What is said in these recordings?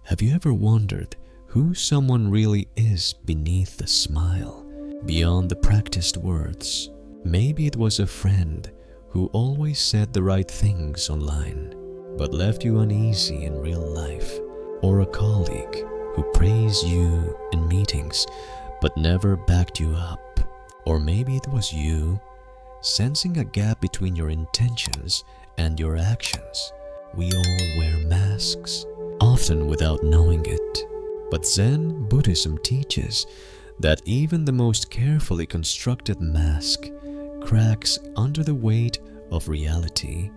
Have you ever wondered who someone really is beneath the smile, beyond the practiced words? Maybe it was a friend who always said the right things online, but left you uneasy in real life, or a colleague who praised you in meetings but never backed you up. Or maybe it was you, sensing a gap between your intentions and your actions. We all wear masks, often without knowing it. But Zen Buddhism teaches that even the most carefully constructed mask cracks under the weight of reality,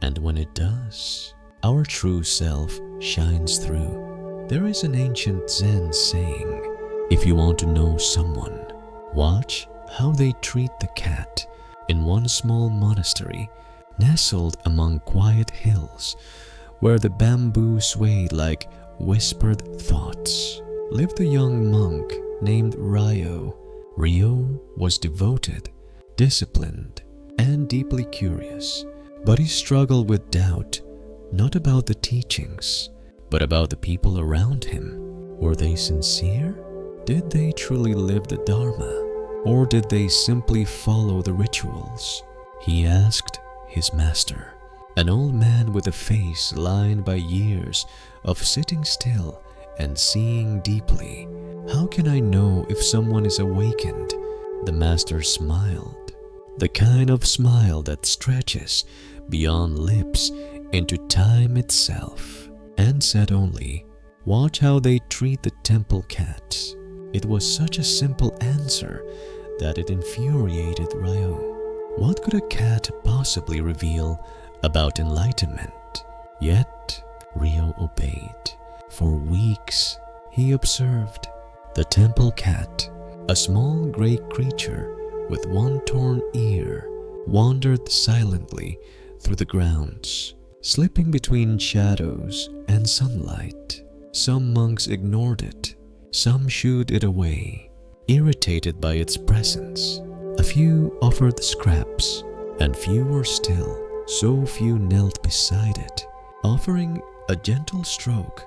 and when it does, our true self shines through. There is an ancient Zen saying, if you want to know someone, watch how they treat the cat in one small monastery nestled among quiet hills where the bamboo swayed like whispered thoughts. Lived a young monk named Ryo. Ryo was devoted, disciplined, and deeply curious, but he struggled with doubt, not about the teachings, but about the people around him. Were they sincere? Did they truly live the Dharma? Or did they simply follow the rituals? He asked his master, an old man with a face lined by years of sitting still and seeing deeply, "How can I know if someone is awakened?" The master smiled, the kind of smile that stretches beyond lips into time itself, and said only, "Watch how they treat the temple cats." It was such a simple answer that it infuriated Ryo. What could a cat possibly reveal about enlightenment? Yet Ryo obeyed. For weeks he observed. The temple cat, a small gray creature with one torn ear, wandered silently through the grounds, slipping between shadows and sunlight. Some monks ignored it, some shooed it away, irritated by its presence. A few offered scraps, and fewer still, so few knelt beside it, offering a gentle stroke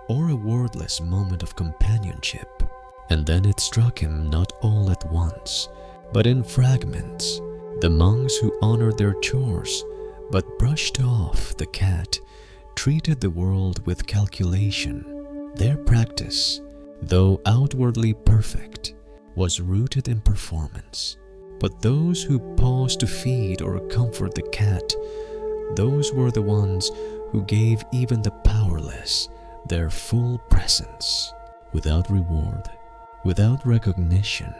or a wordless moment of companionship. And then it struck him not all at once, but in fragments. The monks who honored their chores but brushed off the cat treated the world with calculation. Their practice, though outwardly perfect, was rooted in performance. But those who paused to feed or comfort the cat, those were the ones who gave even the powerless their full presence, without reward, without recognition.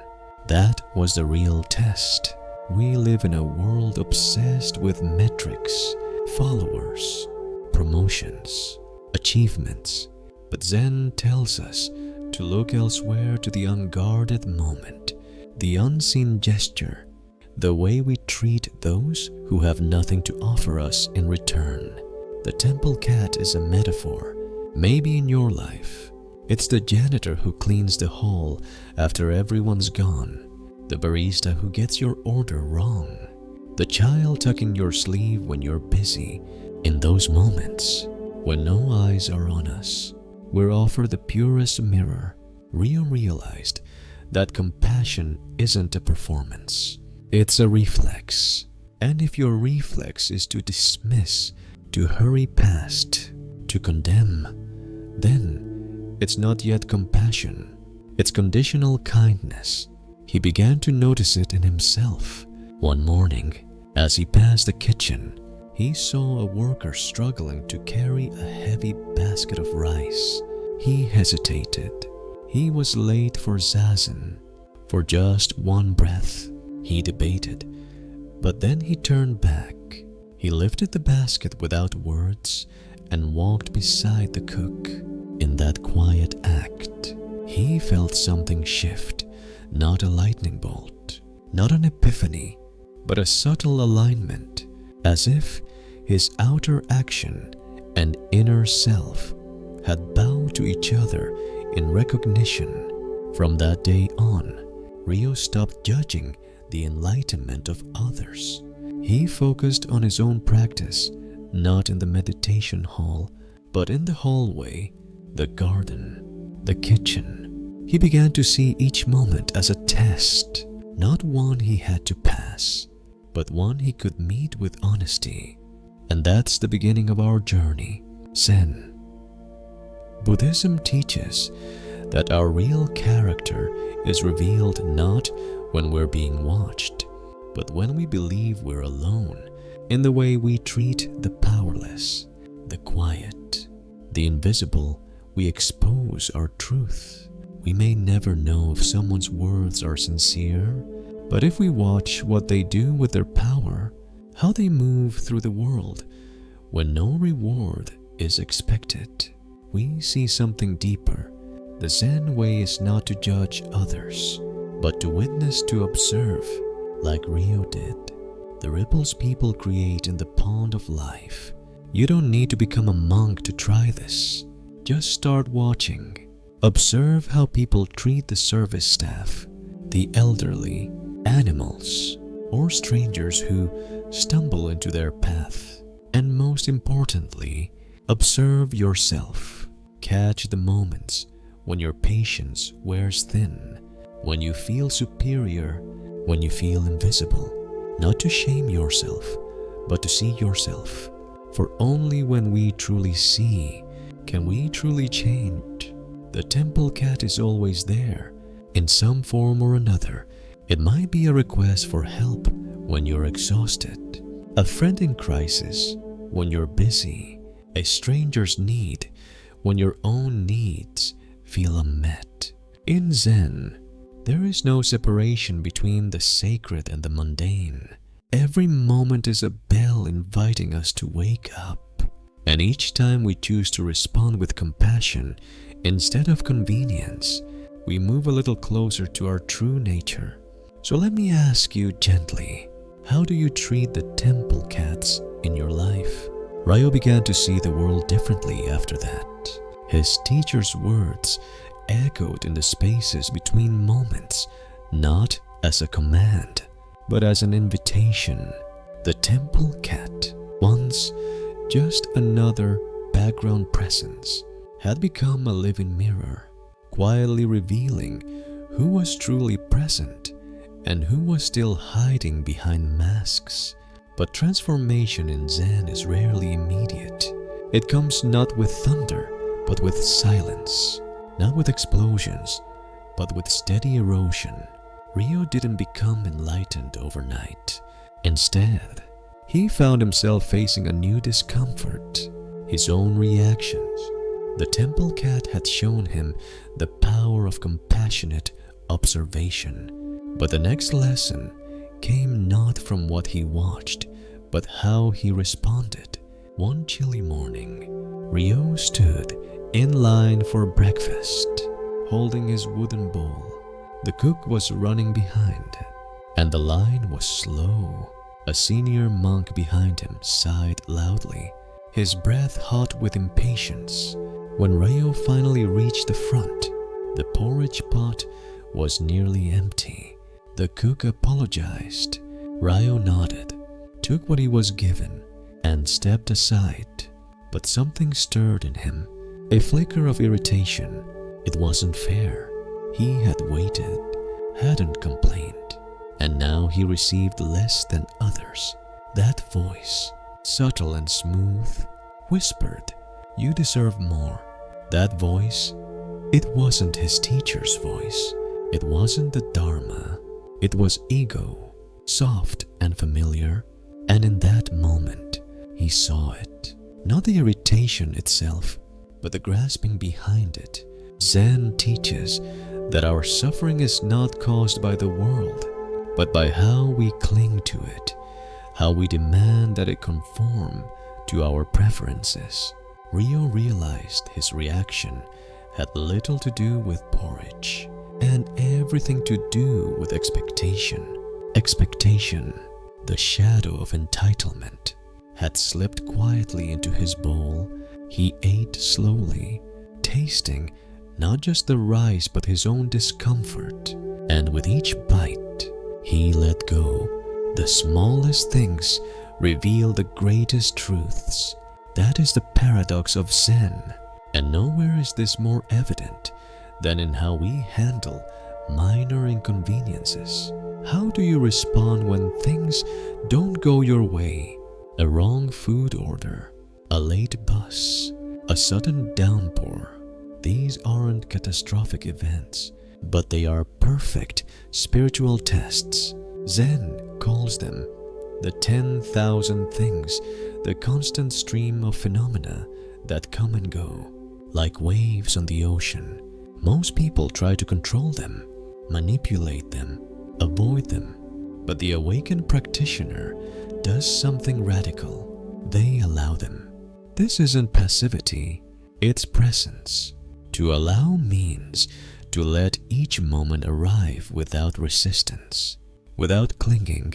That was the real test. We live in a world obsessed with metrics, followers, promotions, achievements. But Zen tells us to look elsewhere, to the unguarded moment, the unseen gesture, the way we treat those who have nothing to offer us in return. The temple cat is a metaphor. Maybe in your life, it's the janitor who cleans the hall after everyone's gone, the barista who gets your order wrong, the child tucking your sleeve when you're busy. In those moments, when no eyes are on us, we're offered the purest mirror. Rio realized that compassion isn't a performance, it's a reflex. And if your reflex is to dismiss, to hurry past, to condemn, then it's not yet compassion, it's conditional kindness. He began to notice it in himself. One morning, as he passed the kitchen, he saw a worker struggling to carry a heavy basket of rice. He hesitated. He was late for zazen. For just one breath, he debated. But then he turned back. He lifted the basket without words and walked beside the cook. In that quiet act, he felt something shift, not a lightning bolt, not an epiphany, but a subtle alignment, as if his outer action and inner self had bowed to each other in recognition. From that day on, Rio stopped judging the enlightenment of others. He focused on his own practice, not in the meditation hall, but in the hallway, the garden, the kitchen. He began to see each moment as a test, not one he had to pass, but one he could meet with honesty. And that's the beginning of our journey, Zen. Buddhism teaches that our real character is revealed not when we're being watched, but when we believe we're alone in the way we treat the powerless, the quiet, the invisible. We expose our truth. We may never know if someone's words are sincere, but if we watch what they do with their power, how they move through the world when no reward is expected, we see something deeper. The Zen way is not to judge others, but to witness, to observe, like Rio did. The ripples people create in the pond of life. You don't need to become a monk to try this. Just start watching. Observe how people treat the service staff, the elderly, animals, or strangers who stumble into their path. And most importantly, observe yourself. Catch the moments when your patience wears thin, when you feel superior, when you feel invisible. Not to shame yourself, but to see yourself. For only when we truly see can we truly change. The temple cat is always there, in some form or another. It might be a request for help when you're exhausted, a friend in crisis when you're busy, a stranger's need when your own needs feel unmet. In Zen, there is no separation between the sacred and the mundane. Every moment is a bell inviting us to wake up. And each time we choose to respond with compassion instead of convenience, we move a little closer to our true nature. So let me ask you gently, how do you treat the temple cats in your life? Ryo began to see the world differently after that. His teacher's words echoed in the spaces between moments, not as a command, but as an invitation. The temple cat, once just another background presence, had become a living mirror, quietly revealing who was truly present and who was still hiding behind masks. But transformation in Zen is rarely immediate. It comes not with thunder, but with silence. Not with explosions, but with steady erosion. Rio didn't become enlightened overnight. Instead, he found himself facing a new discomfort, his own reactions. The temple cat had shown him the power of compassionate observation. But the next lesson came not from what he watched, but how he responded. One chilly morning, Rio stood in line for breakfast, holding his wooden bowl. The cook was running behind, and the line was slow. A senior monk behind him sighed loudly, his breath hot with impatience. When Rio finally reached the front, the porridge pot was nearly empty. The cook apologized. Rio nodded, took what he was given, and stepped aside. But something stirred in him, a flicker of irritation. It wasn't fair. He had waited, hadn't complained, and now he received less than others. That voice, subtle and smooth, whispered, "You deserve more." That voice, it wasn't his teacher's voice. It wasn't the Dharma. It was ego, soft and familiar. And in that moment, he saw it. Not the irritation itself, but the grasping behind it. Zen teaches that our suffering is not caused by the world, but by how we cling to it, how we demand that it conform to our preferences. Rio realized his reaction had little to do with porridge, and everything to do with expectation. Expectation, the shadow of entitlement, had slipped quietly into his bowl. He ate slowly, tasting not just the rice but his own discomfort. And with each bite, he let go. The smallest things reveal the greatest truths. That is the paradox of Zen. And nowhere is this more evident than in how we handle minor inconveniences. How do you respond when things don't go your way? A wrong food order, a late bus, a sudden downpour. These aren't catastrophic events, but they are perfect spiritual tests. Zen calls them the 10,000 things, the constant stream of phenomena that come and go, like waves on the ocean. Most people try to control them, manipulate them, avoid them, but the awakened practitioner does something radical. They allow them. This isn't passivity, it's presence. To allow means to let each moment arrive without resistance, without clinging,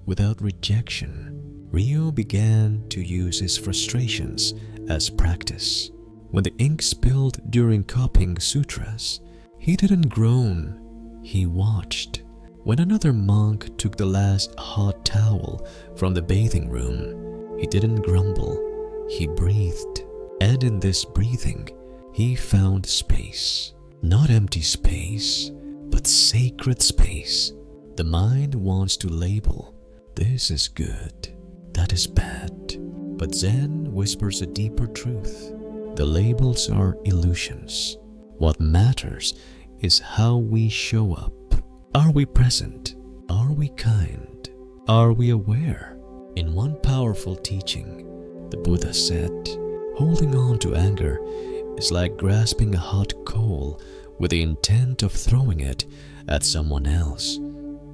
without rejection. Ryo began to use his frustrations as practice. When the ink spilled during copying sutras, he didn't groan, he watched. When another monk took the last hot towel from the bathing room, he didn't grumble, he breathed. And in this breathing, he found space. Not empty space, but sacred space. The mind wants to label. This is good, that is bad. But Zen whispers a deeper truth. The labels are illusions. What matters is how we show up. Are we present? Are we kind? Are we aware? In one powerful teaching, the Buddha said, holding on to anger is like grasping a hot coal with the intent of throwing it at someone else.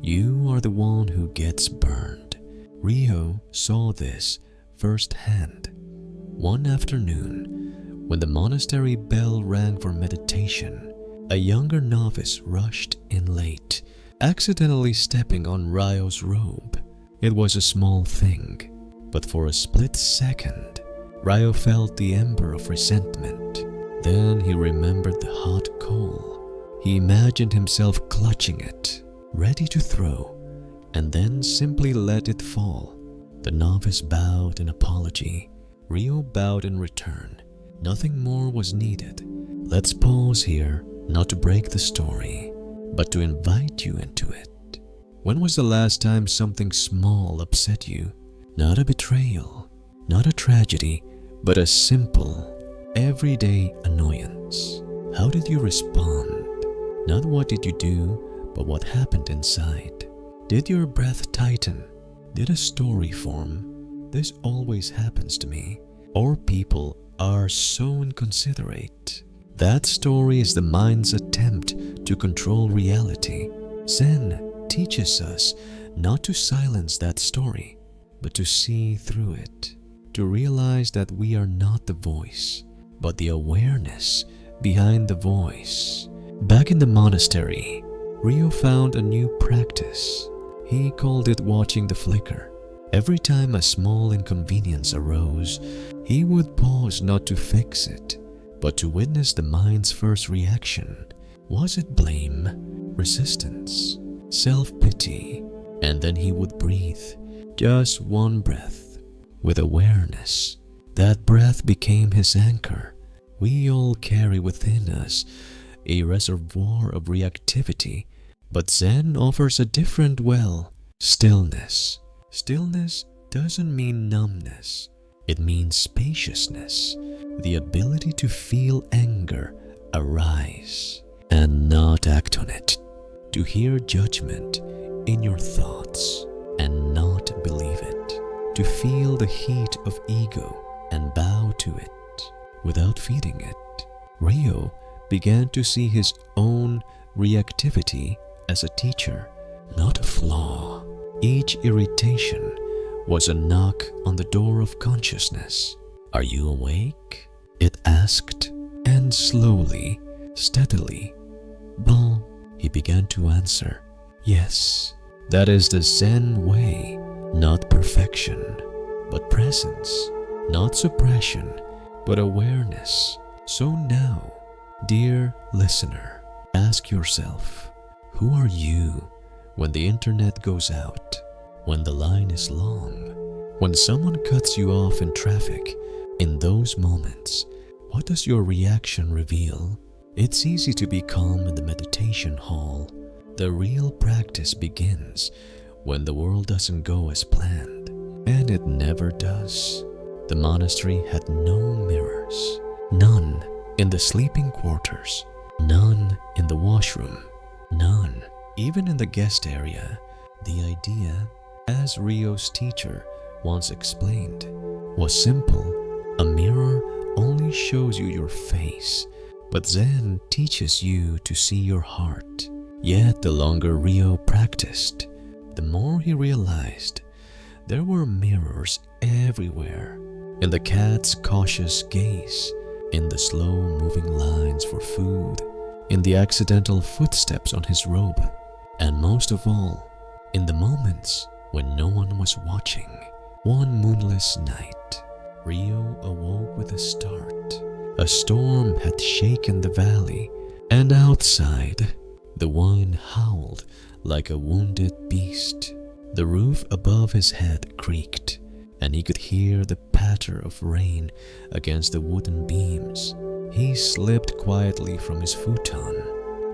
You are the one who gets burned. Ryo saw this firsthand. One afternoon, when the monastery bell rang for meditation, a younger novice rushed in late, accidentally stepping on Ryo's robe. It was a small thing, but for a split second, Ryo felt the ember of resentment. Then he remembered the hot coal. He imagined himself clutching it, ready to throw, and then simply let it fall. The novice bowed in apology. Ryo bowed in return. Nothing more was needed. Let's pause here, not to break the story, but to invite you into it. When was the last time something small upset you? Not a betrayal, not a tragedy, but a simple, everyday annoyance. How did you respond? Not what did you do, but what happened inside. Did your breath tighten? Did a story form? This always happens to me. Or people are so inconsiderate. That story is the mind's attempt to control reality. Zen teaches us not to silence that story, but to see through it. To realize that we are not the voice, but the awareness behind the voice. Back in the monastery, Ryo found a new practice. He called it watching the flicker. Every time a small inconvenience arose, he would pause not to fix it, but to witness the mind's first reaction. Was it blame, resistance, self-pity? And then he would breathe, just one breath, with awareness. That breath became his anchor. We all carry within us a reservoir of reactivity, but Zen offers a different well, stillness. Stillness doesn't mean numbness. It means spaciousness, the ability to feel anger arise and not act on it, to hear judgment in your thoughts and not believe it, to feel the heat of ego and bow to it without feeding it. Ryo began to see his own reactivity as a teacher, not a flaw. Each irritation was a knock on the door of consciousness. Are you awake? It asked, and slowly, steadily, "Bon," he began to answer. Yes, that is the Zen way, not perfection, but presence, not suppression, but awareness. So now, dear listener, ask yourself, who are you when the internet goes out, when the line is long, when someone cuts you off in traffic? In those moments, What does your reaction reveal? It's easy to be calm in the meditation hall. The real practice begins when the world doesn't go as planned, and it never does. The monastery had no mirrors, none in the sleeping quarters, none in the washroom, none even in the guest area. The idea, as Ryo's teacher once explained, was simple. A mirror only shows you your face, but Zen teaches you to see your heart. Yet the longer Ryo practiced, the more he realized there were mirrors everywhere. In the cat's cautious gaze, in the slow-moving lines for food, in the accidental footsteps on his robe, and most of all, in the moments when no one was watching. One moonless night, Ryo awoke with a start. A storm had shaken the valley, and outside, the wind howled like a wounded beast. The roof above his head creaked, and he could hear the patter of rain against the wooden beams. He slipped quietly from his futon,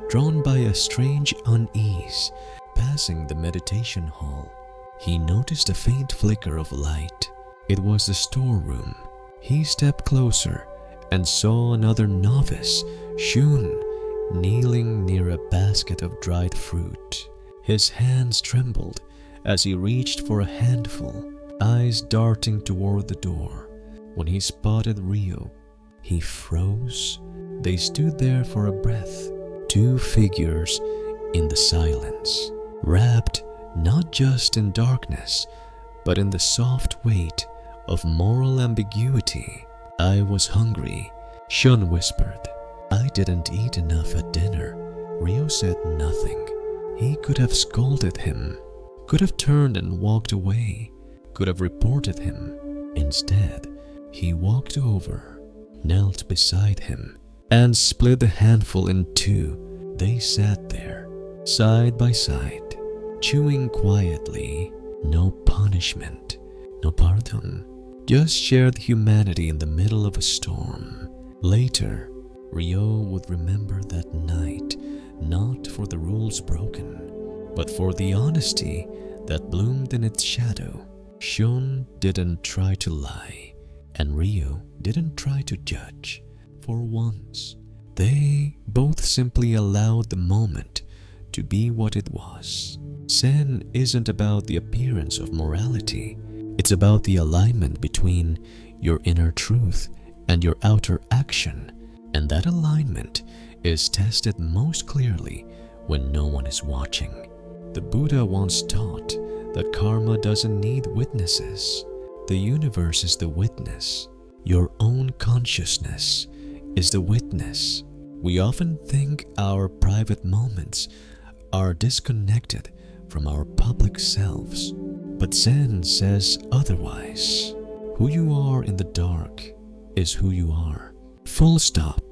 drawn by a strange unease. Passing the meditation hall, he noticed a faint flicker of light. It was the storeroom. He stepped closer and saw another novice, Shun, kneeling near a basket of dried fruit. His hands trembled as he reached for a handful, eyes darting toward the door. When he spotted Ryo, he froze. They stood there for a breath, two figures in the silence, wrapped not just in darkness, but in the soft weight of moral ambiguity. "I was hungry," Shun whispered. "I didn't eat enough at dinner." Ryo said nothing. He could have scolded him, could have turned and walked away, could have reported him. Instead, he walked over, knelt beside him, and split the handful in two. They sat there, side by side, chewing quietly. No punishment, no pardon, just shared humanity in the middle of a storm. Later, Ryo would remember that night, not for the rules broken, but for the honesty that bloomed in its shadow. Shun didn't try to lie, and Ryo didn't try to judge. For once, they both simply allowed the moment to be what it was. Zen isn't about the appearance of morality. It's about the alignment between your inner truth and your outer action, and that alignment is tested most clearly when no one is watching. The Buddha once taught that karma doesn't need witnesses. The universe is the witness. Your own consciousness is the witness. We often think our private moments are disconnected from our public selves, but Zen says otherwise. Who you are in the dark is who you are. Full stop.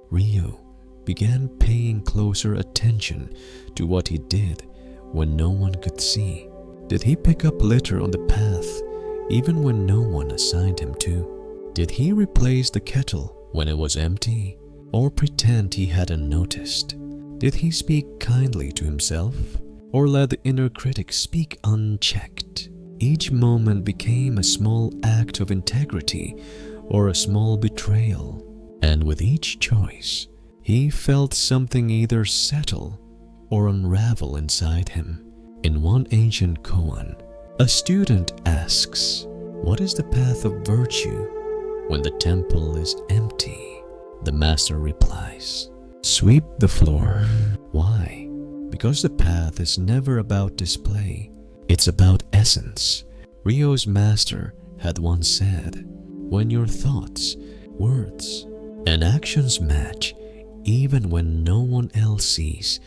Ryo began paying closer attention to what he did when no one could see. Did he pick up litter on the path even when no one assigned him to? Did he replace the kettle when it was empty, or pretend he hadn't noticed? Did he speak kindly to himself, or let the inner critic speak unchecked? Each moment became a small act of integrity or a small betrayal, and with each choice, he felt something either settle or unravel inside him. In one ancient koan, a student asks, "What is the path of virtue when the temple is empty?" The master replies, "Sweep the floor." Why? Because the path is never about display. It's about essence. Ryo's master had once said, "When your thoughts, words, and actions match, even when no one else sees,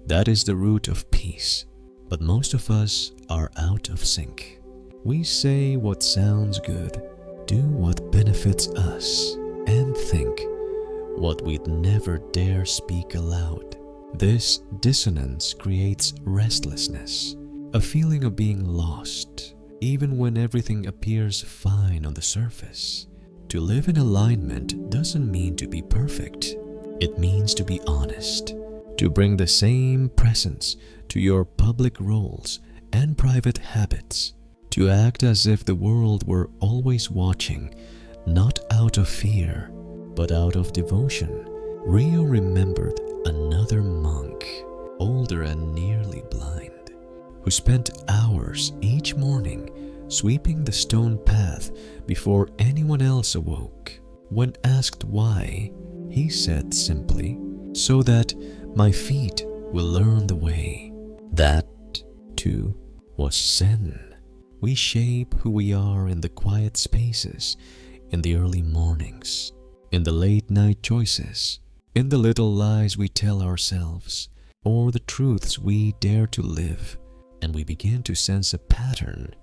that is the root of peace." But most of us are out of sync. We say what sounds good, do what benefits us, and think what we'd never dare speak aloud. This dissonance creates restlessness, a feeling of being lost, even when everything appears fine on the surface. To live in alignment doesn't mean to be perfect. It means to be honest, to bring the same presence to your public roles and private habits, to act as if the world were always watching, not out of fear, but out of devotion. Rio remembered another monk, older and nearly blind, who spent hours each morning sweeping the stone path before anyone else awoke. When asked why, he said simply, "So that my feet will learn the way." That, too, was Zen. We shape who we are in the quiet spaces, in the early mornings, in the late night choices, in the little lies we tell ourselves, or the truths we dare to live, and we begin to sense a pattern.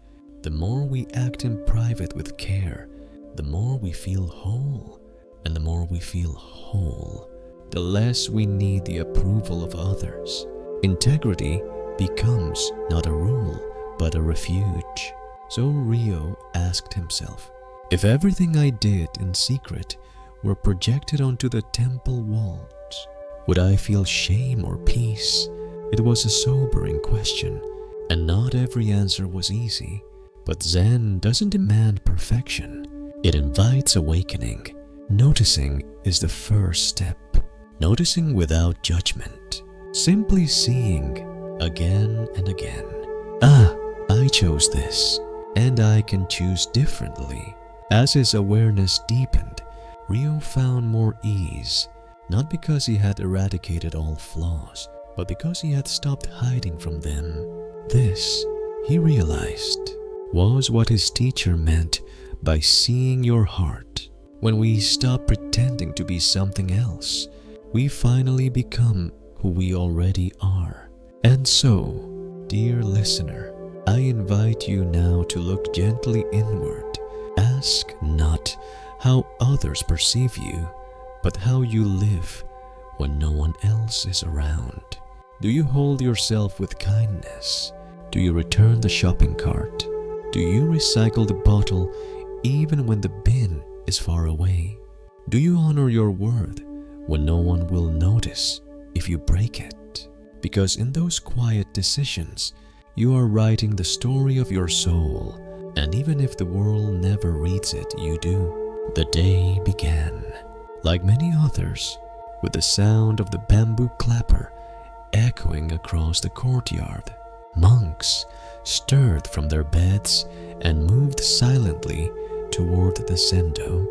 The more we act in private with care, the more we feel whole, and the more we feel whole, the less we need the approval of others. Integrity becomes not a rule, but a refuge. So Rio asked himself, if everything I did in secret were projected onto the temple walls, would I feel shame or peace? It was a sobering question, and not every answer was easy. But Zen doesn't demand perfection. It invites awakening. Noticing is the first step. Noticing without judgment. Simply seeing again and again. I chose this, and I can choose differently. As his awareness deepened, Rio found more ease, not because he had eradicated all flaws, but because he had stopped hiding from them. This, he realized, was what his teacher meant by seeing your heart. When we stop pretending to be something else, we finally become who we already are. And so, dear listener, I invite you now to look gently inward. Ask not how others perceive you, but how you live when no one else is around. Do you hold yourself with kindness? Do you return the shopping cart? Do you recycle the bottle even when the bin is far away? Do you honor your word when no one will notice if you break it? Because in those quiet decisions, you are writing the story of your soul, and even if the world never reads it, you do. The day began, like many others, with the sound of the bamboo clapper echoing across the courtyard. Monks stirred from their beds and moved silently toward the zendo,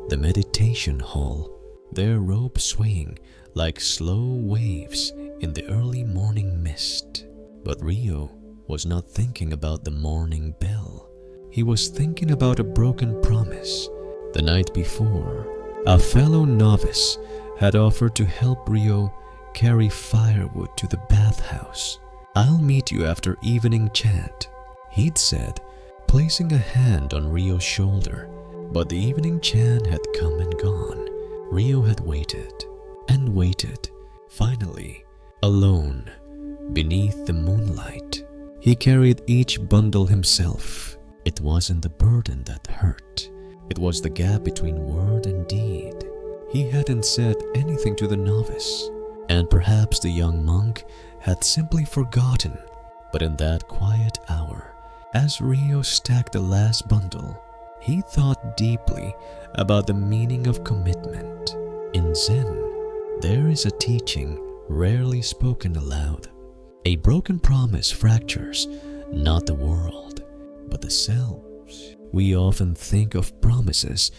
the meditation hall, their robes swaying like slow waves in the early morning mist. But Rio was not thinking about the morning bell. He was thinking about a broken promise. The night before, a fellow novice had offered to help Rio carry firewood to the bathhouse. "I'll meet you after evening chant," he'd said, placing a hand on Rio's shoulder. But the evening chant had come and gone. Rio had waited and waited. Finally, alone, beneath the moonlight, he carried each bundle himself. It wasn't the burden that hurt. It was the gap between word and deed. He hadn't said anything to the novice, and perhaps the young monk had simply forgotten. But in that quiet hour, as Rio stacked the last bundle, he thought deeply about the meaning of commitment. In Zen, there is a teaching rarely spoken aloud. A broken promise fractures not the world, but the selves. We often think of promises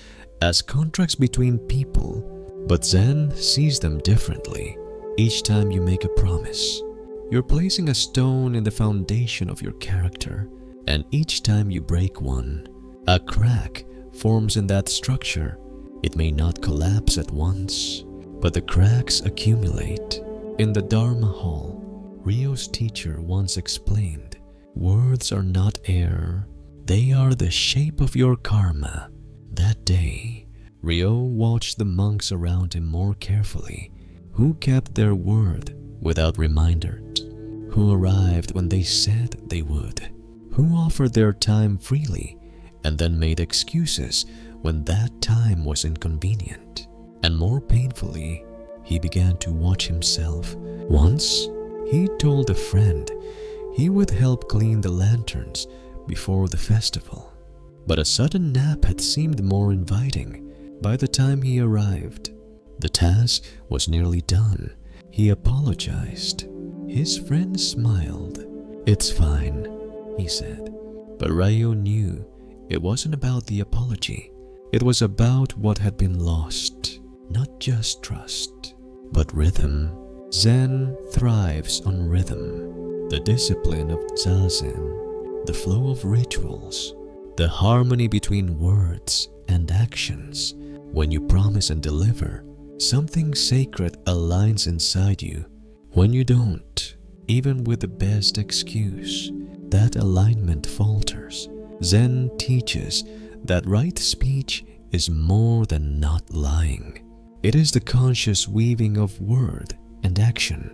as contracts between people, but Zen sees them differently. Each time you make a promise, you're placing a stone in the foundation of your character, and each time you break one, a crack forms in that structure. It may not collapse at once, but the cracks accumulate. In the Dharma Hall, Rio's teacher once explained, "Words are not air, they are the shape of your karma." That day, Rio watched the monks around him more carefully, who kept their word without reminders, who arrived when they said they would, who offered their time freely and then made excuses when that time was inconvenient. And more painfully, he began to watch himself. Once, he told a friend he would help clean the lanterns before the festival. But a sudden nap had seemed more inviting by the time he arrived. The task was nearly done. He apologized. His friend smiled. "It's fine," he said. But Ryo knew it wasn't about the apology. It was about what had been lost. Not just trust, but rhythm. Zen thrives on rhythm. The discipline of zazen, the flow of rituals, the harmony between words and actions. When you promise and deliver, something sacred aligns inside you. When you don't, even with the best excuse, that alignment falters. Zen teaches that right speech is more than not lying. It is the conscious weaving of word and action.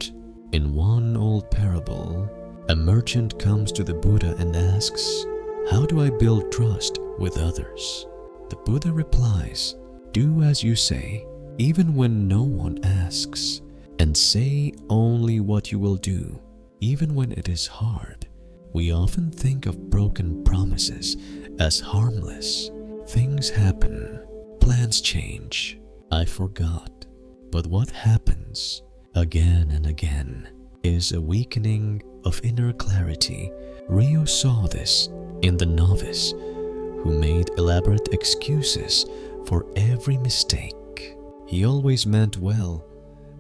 In one old parable, a merchant comes to the Buddha and asks, "How do I build trust with others?" The Buddha replies, "Do as you say, even when no one asks, and say only what you will do, even when it is hard." We often think of broken promises as harmless. Things happen, plans change, I forgot. But what happens again and again is a weakening of inner clarity. Ryo saw this in the novice who made elaborate excuses for every mistake. He always meant well,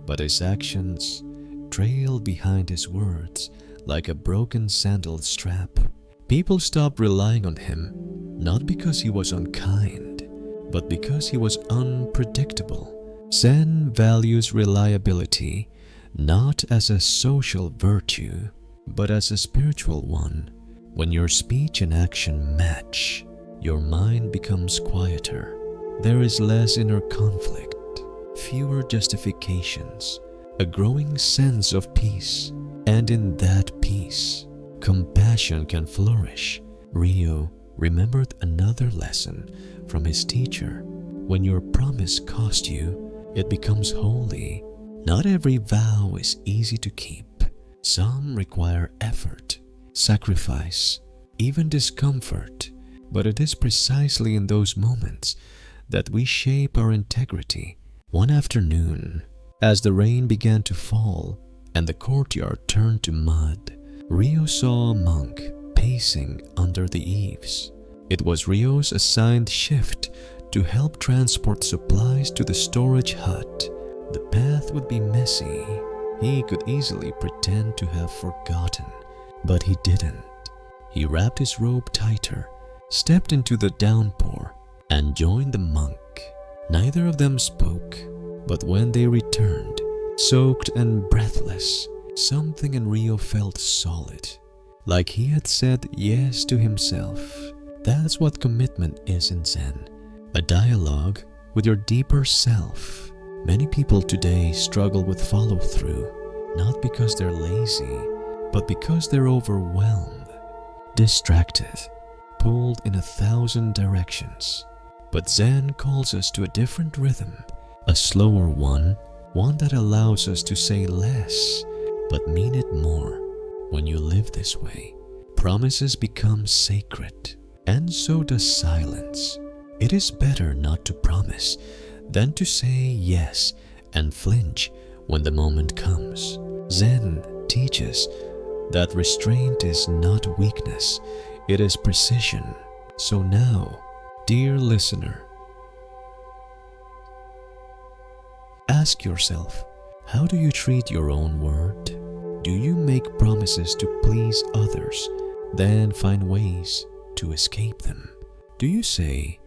but his actions trailed behind his words like a broken sandal strap. People stopped relying on him, not because he was unkind, but because he was unpredictable. Zen values reliability not as a social virtue, but as a spiritual one. When your speech and action match, your mind becomes quieter. There is less inner conflict, fewer justifications, a growing sense of peace. And in that peace, compassion can flourish. Ryo remembered another lesson from his teacher. When your promise cost you, it becomes holy. Not every vow is easy to keep. Some require effort, sacrifice, even discomfort. But it is precisely in those moments that we shape our integrity. One afternoon, as the rain began to fall and the courtyard turned to mud, Ryo saw a monk pacing under the eaves. It was Ryo's assigned shift to help transport supplies to the storage hut. The path would be messy. He could easily pretend to have forgotten, but he didn't. He wrapped his robe tighter, stepped into the downpour, and joined the monk. Neither of them spoke, but when they returned, soaked and breathless, something in Ryo felt solid, like he had said yes to himself. That's what commitment is in Zen, a dialogue with your deeper self. Many people today struggle with follow-through, not because they're lazy, but because they're overwhelmed, distracted, pulled in 1,000 directions. But Zen calls us to a different rhythm, a slower one that allows us to say less, but mean it more. When you live this way, promises become sacred, and so does silence. It is better not to promise than to say yes and flinch when the moment comes. Zen teaches that restraint is not weakness, it is precision. So now, dear listener, ask yourself, how do you treat your own word? Do you make promises to please others, then find ways to escape them? Do you say,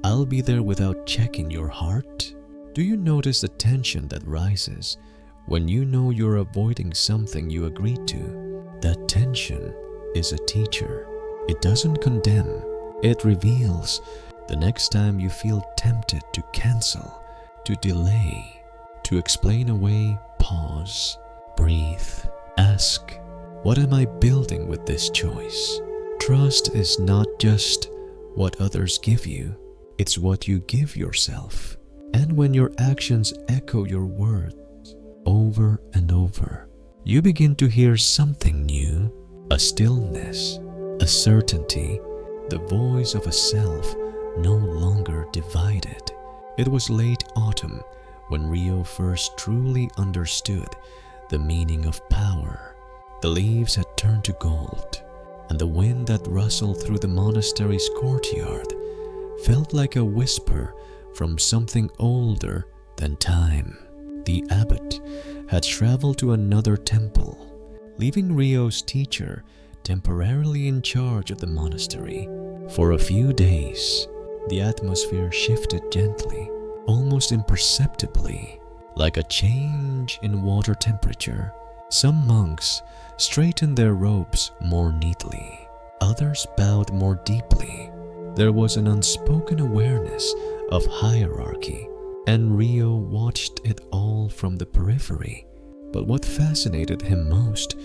"I'll be there" without checking your heart? Do you notice the tension that rises when you know you're avoiding something you agreed to? That tension is a teacher. It doesn't condemn, it reveals. The next time you feel tempted to cancel, to delay, to explain away, pause, breathe, ask, what am I building with this choice? Trust is not just what others give you, it's what you give yourself. And when your actions echo your words over and over, you begin to hear something new, a stillness, a certainty, the voice of a self no longer divided. It was late autumn when Rio first truly understood the meaning of power. The leaves had turned to gold, and the wind that rustled through the monastery's courtyard felt like a whisper from something older than time. The abbot had traveled to another temple, leaving Rio's teacher temporarily in charge of the monastery. For a few days, the atmosphere shifted gently, almost imperceptibly, like a change in water temperature. Some monks straightened their robes more neatly, others bowed more deeply. There was an unspoken awareness of hierarchy, and Rio watched it all from the periphery. But what fascinated him most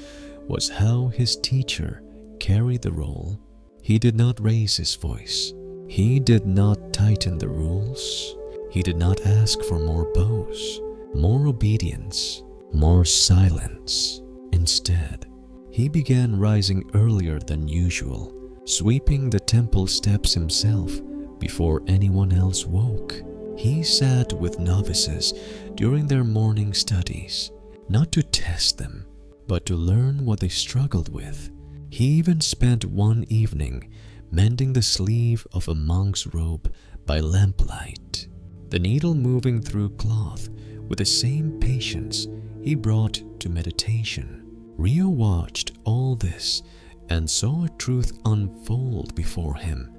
was how his teacher carried the role. He did not raise his voice. He did not tighten the rules. He did not ask for more bows, more obedience, more silence. Instead, he began rising earlier than usual, sweeping the temple steps himself before anyone else woke. He sat with novices during their morning studies, not to test them, but to learn what they struggled with. He even spent one evening mending the sleeve of a monk's robe by lamplight, the needle moving through cloth with the same patience he brought to meditation. Rio watched all this and saw a truth unfold before him,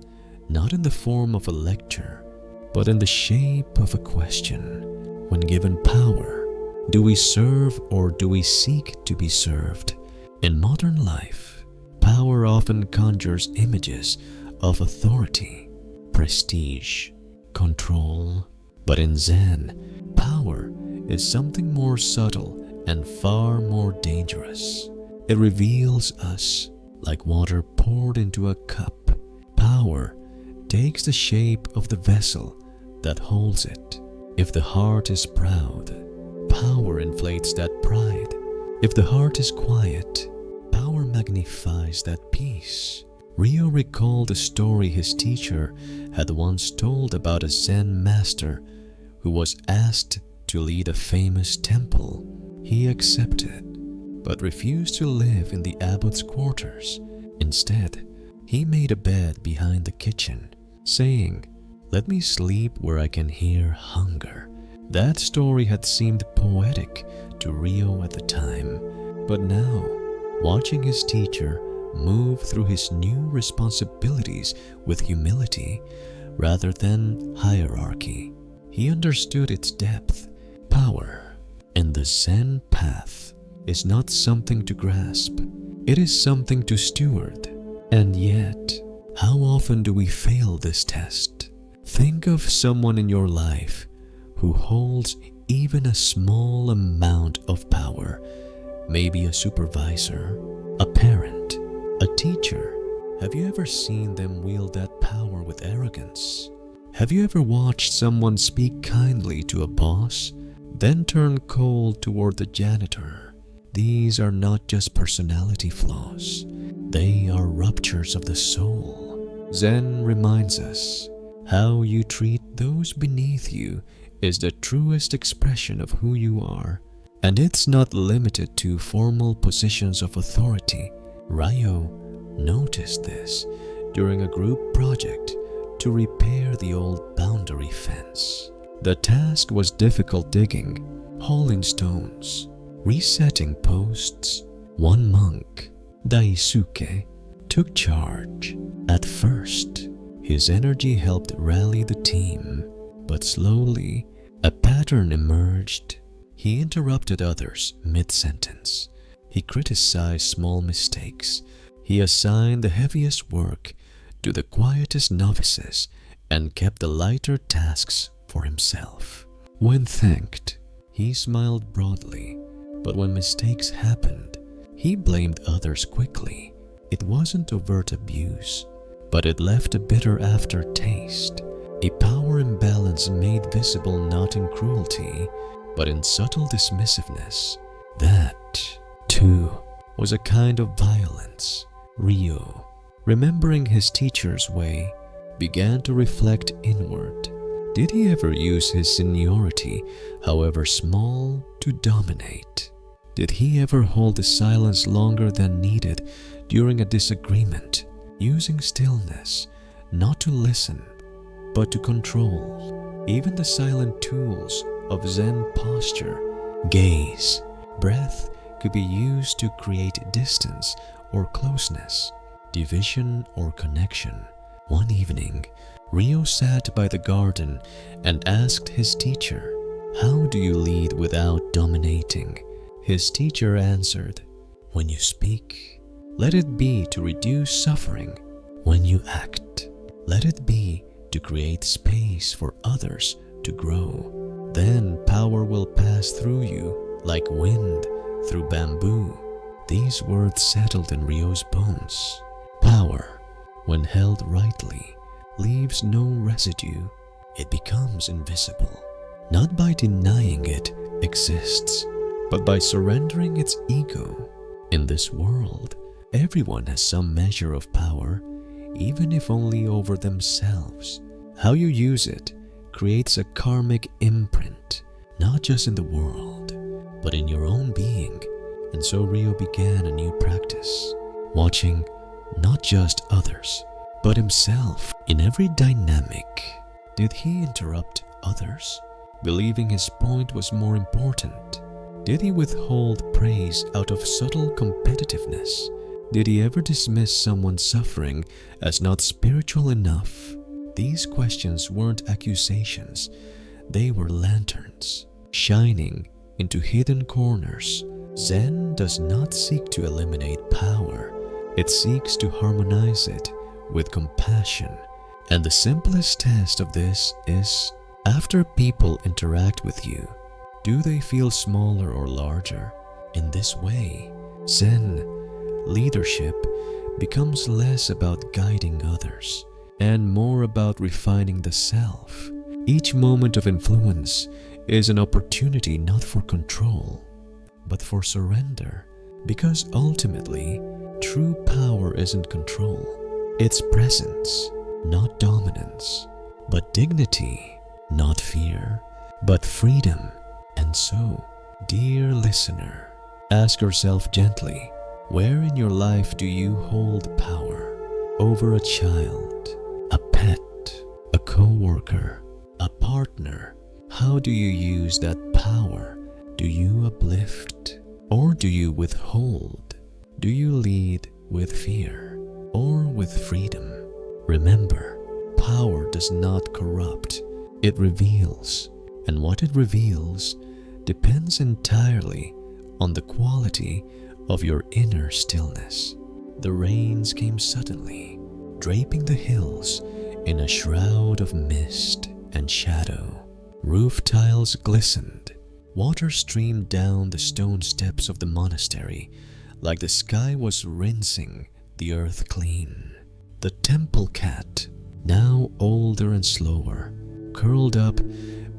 not in the form of a lecture, but in the shape of a question. When given power, do we serve or do we seek to be served? In modern life, power often conjures images of authority, prestige, control. But in Zen, power is something more subtle and far more dangerous. It reveals us like water poured into a cup. Power takes the shape of the vessel that holds it. If the heart is proud, power inflates that pride. If the heart is quiet, power magnifies that peace. Rio recalled a story his teacher had once told about a Zen master who was asked to lead a famous temple. He accepted, but refused to live in the abbot's quarters. Instead, he made a bed behind the kitchen, saying, "Let me sleep where I can hear hunger." That story had seemed poetic to Rio at the time, but now, watching his teacher move through his new responsibilities with humility rather than hierarchy, he understood its depth. Power in the Zen path is not something to grasp. It is something to steward. And yet, how often do we fail this test? Think of someone in your life who holds even a small amount of power, maybe a supervisor, a parent, a teacher. Have you ever seen them wield that power with arrogance? Have you ever watched someone speak kindly to a boss, then turn cold toward the janitor? These are not just personality flaws. They are ruptures of the soul. Zen reminds us, how you treat those beneath you is the truest expression of who you are. And it's not limited to formal positions of authority. Rio noticed this during a group project to repair the old boundary fence. The task was difficult digging, hauling stones, resetting posts. One monk, Daisuke, took charge. At first, his energy helped rally the team, but slowly, a pattern emerged. He interrupted others mid-sentence. He criticized small mistakes. He assigned the heaviest work to the quietest novices and kept the lighter tasks for himself. When thanked, he smiled broadly, but when mistakes happened, he blamed others quickly. It wasn't overt abuse, but it left a bitter aftertaste, a power imbalance made visible not in cruelty, but in subtle dismissiveness. That, too, was a kind of violence. Rio, remembering his teacher's way, began to reflect inward. Did he ever use his seniority, however small, to dominate? Did he ever hold the silence longer than needed during a disagreement, using stillness not to listen, but to control? Even the silent tools of Zen posture, gaze, breath could be used to create distance or closeness, division or connection. One evening, Rio sat by the garden and asked his teacher, "How do you lead without dominating?" His teacher answered, "When you speak, let it be to reduce suffering. When you act, let it be to create space for others to grow. Then power will pass through you like wind through bamboo." These words settled in Rio's bones. Power, when held rightly, leaves no residue. It becomes invisible, not by denying it exists, but by surrendering its ego. In this world, everyone has some measure of power, even if only over themselves. How you use it creates a karmic imprint, not just in the world, but in your own being. And so Rio began a new practice, watching not just others, but himself in every dynamic. Did he interrupt others, believing his point was more important? Did he withhold praise out of subtle competitiveness? Did he ever dismiss someone's suffering as not spiritual enough? These questions weren't accusations, they were lanterns, shining into hidden corners. Zen does not seek to eliminate power, it seeks to harmonize it with compassion. And the simplest test of this is, after people interact with you, do they feel smaller or larger? In this way, Zen leadership becomes less about guiding others and more about refining the self. Each moment of influence is an opportunity not for control, but for surrender, because ultimately, true power isn't control. It's presence, not dominance, but dignity, not fear, but freedom. And so, dear listener, ask yourself gently, where in your life do you hold power? Over a child, a pet, a co-worker, a partner? How do you use that power? Do you uplift or do you withhold? Do you lead with fear or with freedom? Remember, power does not corrupt, it reveals, and what it reveals depends entirely on the quality of your inner stillness. The rains came suddenly, draping the hills in a shroud of mist and shadow. Roof tiles glistened. Water streamed down the stone steps of the monastery like the sky was rinsing the earth clean. The temple cat, now older and slower, curled up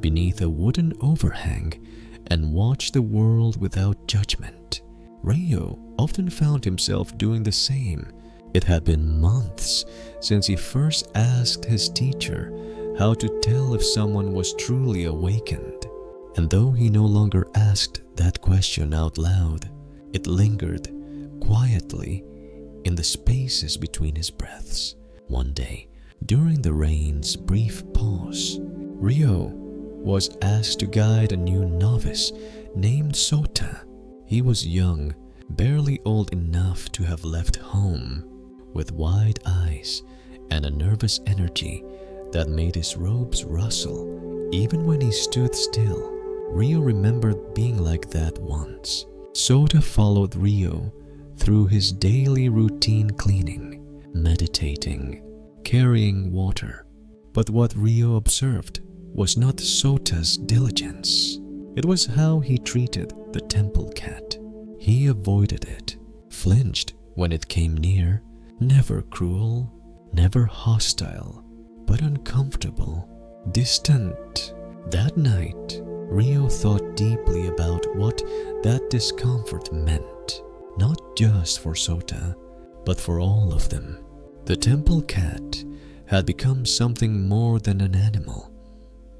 beneath a wooden overhang and watched the world without judgment. Rio often found himself doing the same. It had been months since he first asked his teacher how to tell if someone was truly awakened. And though he no longer asked that question out loud, it lingered quietly in the spaces between his breaths. One day, during the rain's brief pause, Rio was asked to guide a new novice named Sota. He was young, barely old enough to have left home, with wide eyes and a nervous energy that made his robes rustle even when he stood still. Rio remembered being like that once. Sota followed Rio through his daily routine, cleaning, meditating, carrying water. But what Rio observed was not Sota's diligence. It was how he treated the temple cat. He avoided it, flinched when it came near, never cruel, never hostile, but uncomfortable. distant. That night, Rio thought deeply about what that discomfort meant, not just for Sota, but for all of them. The temple cat had become something more than an animal.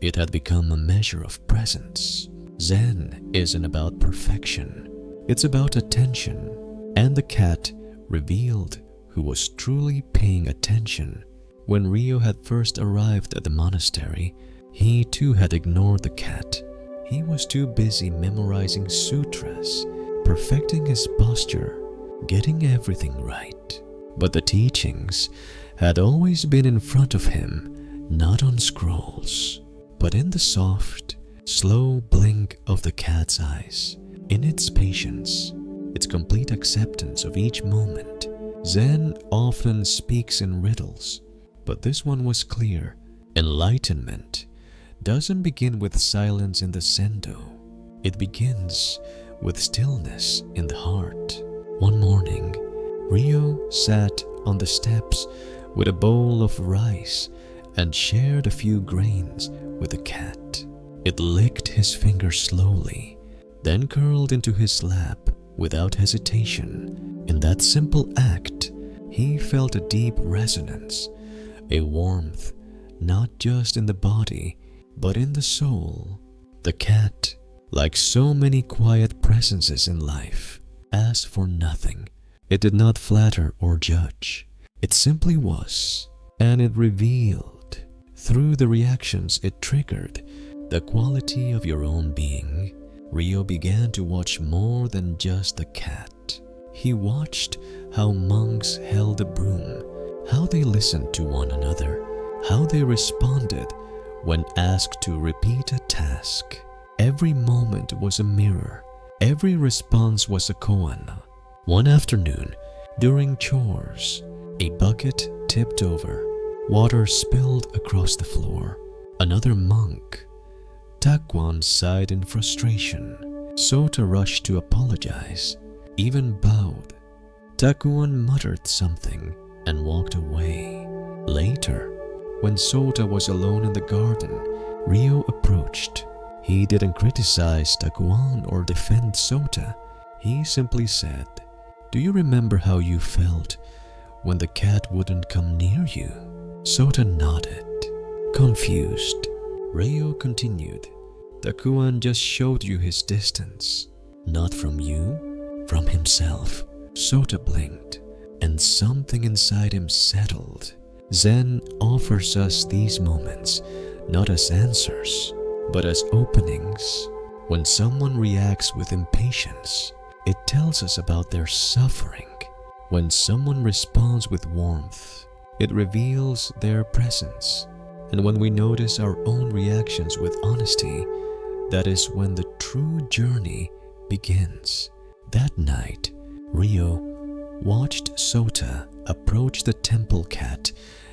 It had become a measure of presence. Zen isn't about perfection. It's about attention. And the cat revealed who was truly paying attention. When Rio had first arrived at the monastery, he too had ignored the cat. He was too busy memorizing sutras, perfecting his posture, getting everything right. But the teachings had always been in front of him, not on scrolls, but in the soft, slow blink of the cat's eyes, in its patience, its complete acceptance of each moment. Zen often speaks in riddles, but this one was clear. Enlightenment doesn't begin with silence in the sendo. It begins with stillness in the heart. One morning, Rio sat on the steps with a bowl of rice and shared a few grains with the cat. It licked his fingers slowly, then curled into his lap without hesitation. In that simple act, he felt a deep resonance, a warmth, not just in the body, but in the soul. The cat, like so many quiet presences in life, asked for nothing. It did not flatter or judge. It simply was, and it revealed, through the reactions it triggered, the quality of your own being. Rio began to watch more than just the cat. He watched how monks held a broom, how they listened to one another, how they responded when asked to repeat a task. Every moment was a mirror. Every response was a koan. One afternoon, during chores, a bucket tipped over. Water spilled across the floor. Another monk, Takuan, sighed in frustration. Sota rushed to apologize, even bowed. Takuan muttered something and walked away. Later, when Sota was alone in the garden, Rio approached. He didn't criticize Takuan or defend Sota. He simply said, "Do you remember how you felt when the cat wouldn't come near you?" Sota nodded, confused. Rio continued, "Takuan just showed you his distance. Not from you, from himself." Sota blinked, and something inside him settled. Zen offers us these moments not as answers, but as openings. When someone reacts with impatience, it tells us about their suffering. When someone responds with warmth, it reveals their presence. And when we notice our own reactions with honesty, that is when the true journey begins. That night, Rio watched Sota approach the temple cat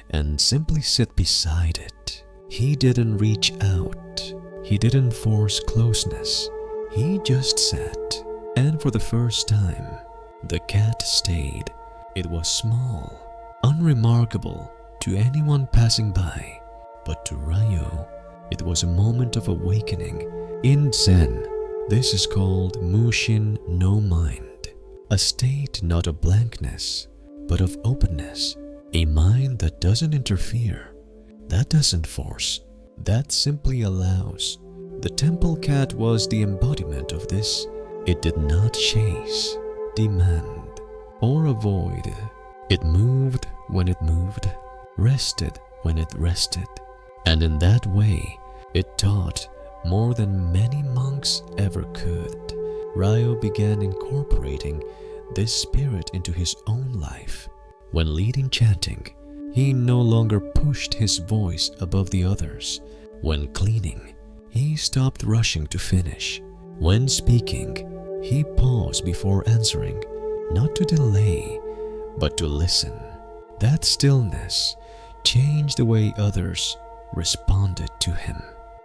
and simply sit beside it. He didn't reach out. He didn't force closeness. He just sat. And for the first time, the cat stayed. It was small, unremarkable to anyone passing by. But to Rio, it was a moment of awakening. In Zen, this is called Mushin no mind, a state not of blankness, but of openness, a mind that doesn't interfere, that doesn't force, that simply allows. The temple cat was the embodiment of this. It did not chase, demand, or avoid. It moved when it moved, rested when it rested, and in that way, it taught more than many monks ever could. Rio began incorporating this spirit into his own life. When leading chanting, he no longer pushed his voice above the others. When cleaning, he stopped rushing to finish. When speaking, he paused before answering, not to delay, but to listen. That stillness changed the way others responded to him.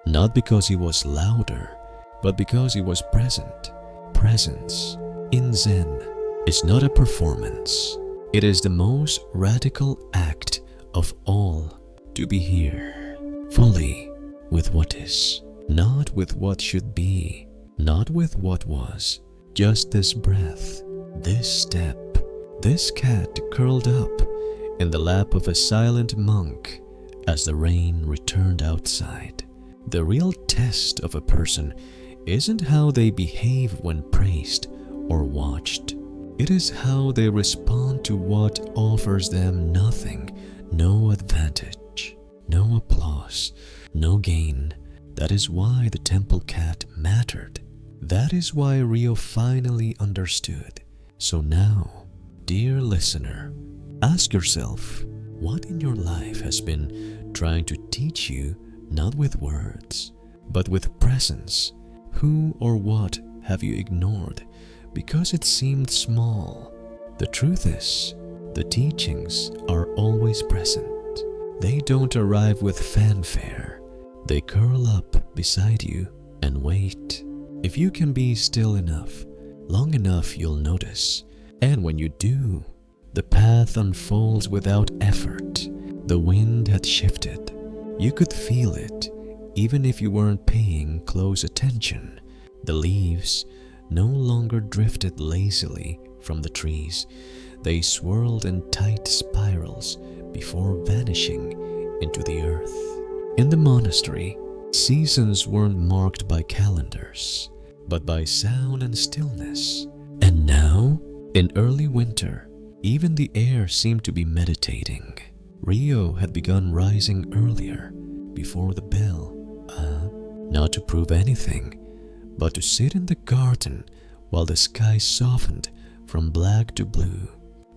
Not because he was louder, but because he was present. Presence in Zen is not a performance. It is the most radical act of all, to be here, fully, with what is, not with what should be, not with what was. Just this breath, this step, this cat curled up in the lap of a silent monk as the rain returned outside. The real test of a person isn't how they behave when praised or watched. It is how they respond to what offers them nothing, no advantage, no applause, no gain. That is why the temple cat mattered. That is why Rio finally understood. So now, dear listener, ask yourself, what in your life has been trying to teach you, not with words, but with presence? Who or what have you ignored because it seemed small? The truth is, the teachings are always present. They don't arrive with fanfare. They curl up beside you and wait. If you can be still enough, long enough, you'll notice. And when you do, the path unfolds without effort. The wind had shifted. You could feel it, even if you weren't paying close attention. The leaves no longer drifted lazily from the trees. They swirled in tight spirals before vanishing into the earth. In the monastery, seasons weren't marked by calendars, but by sound and stillness. And now, in early winter, even the air seemed to be meditating. Rio had begun rising earlier, before the bell, not to prove anything, but to sit in the garden while the sky softened from black to blue.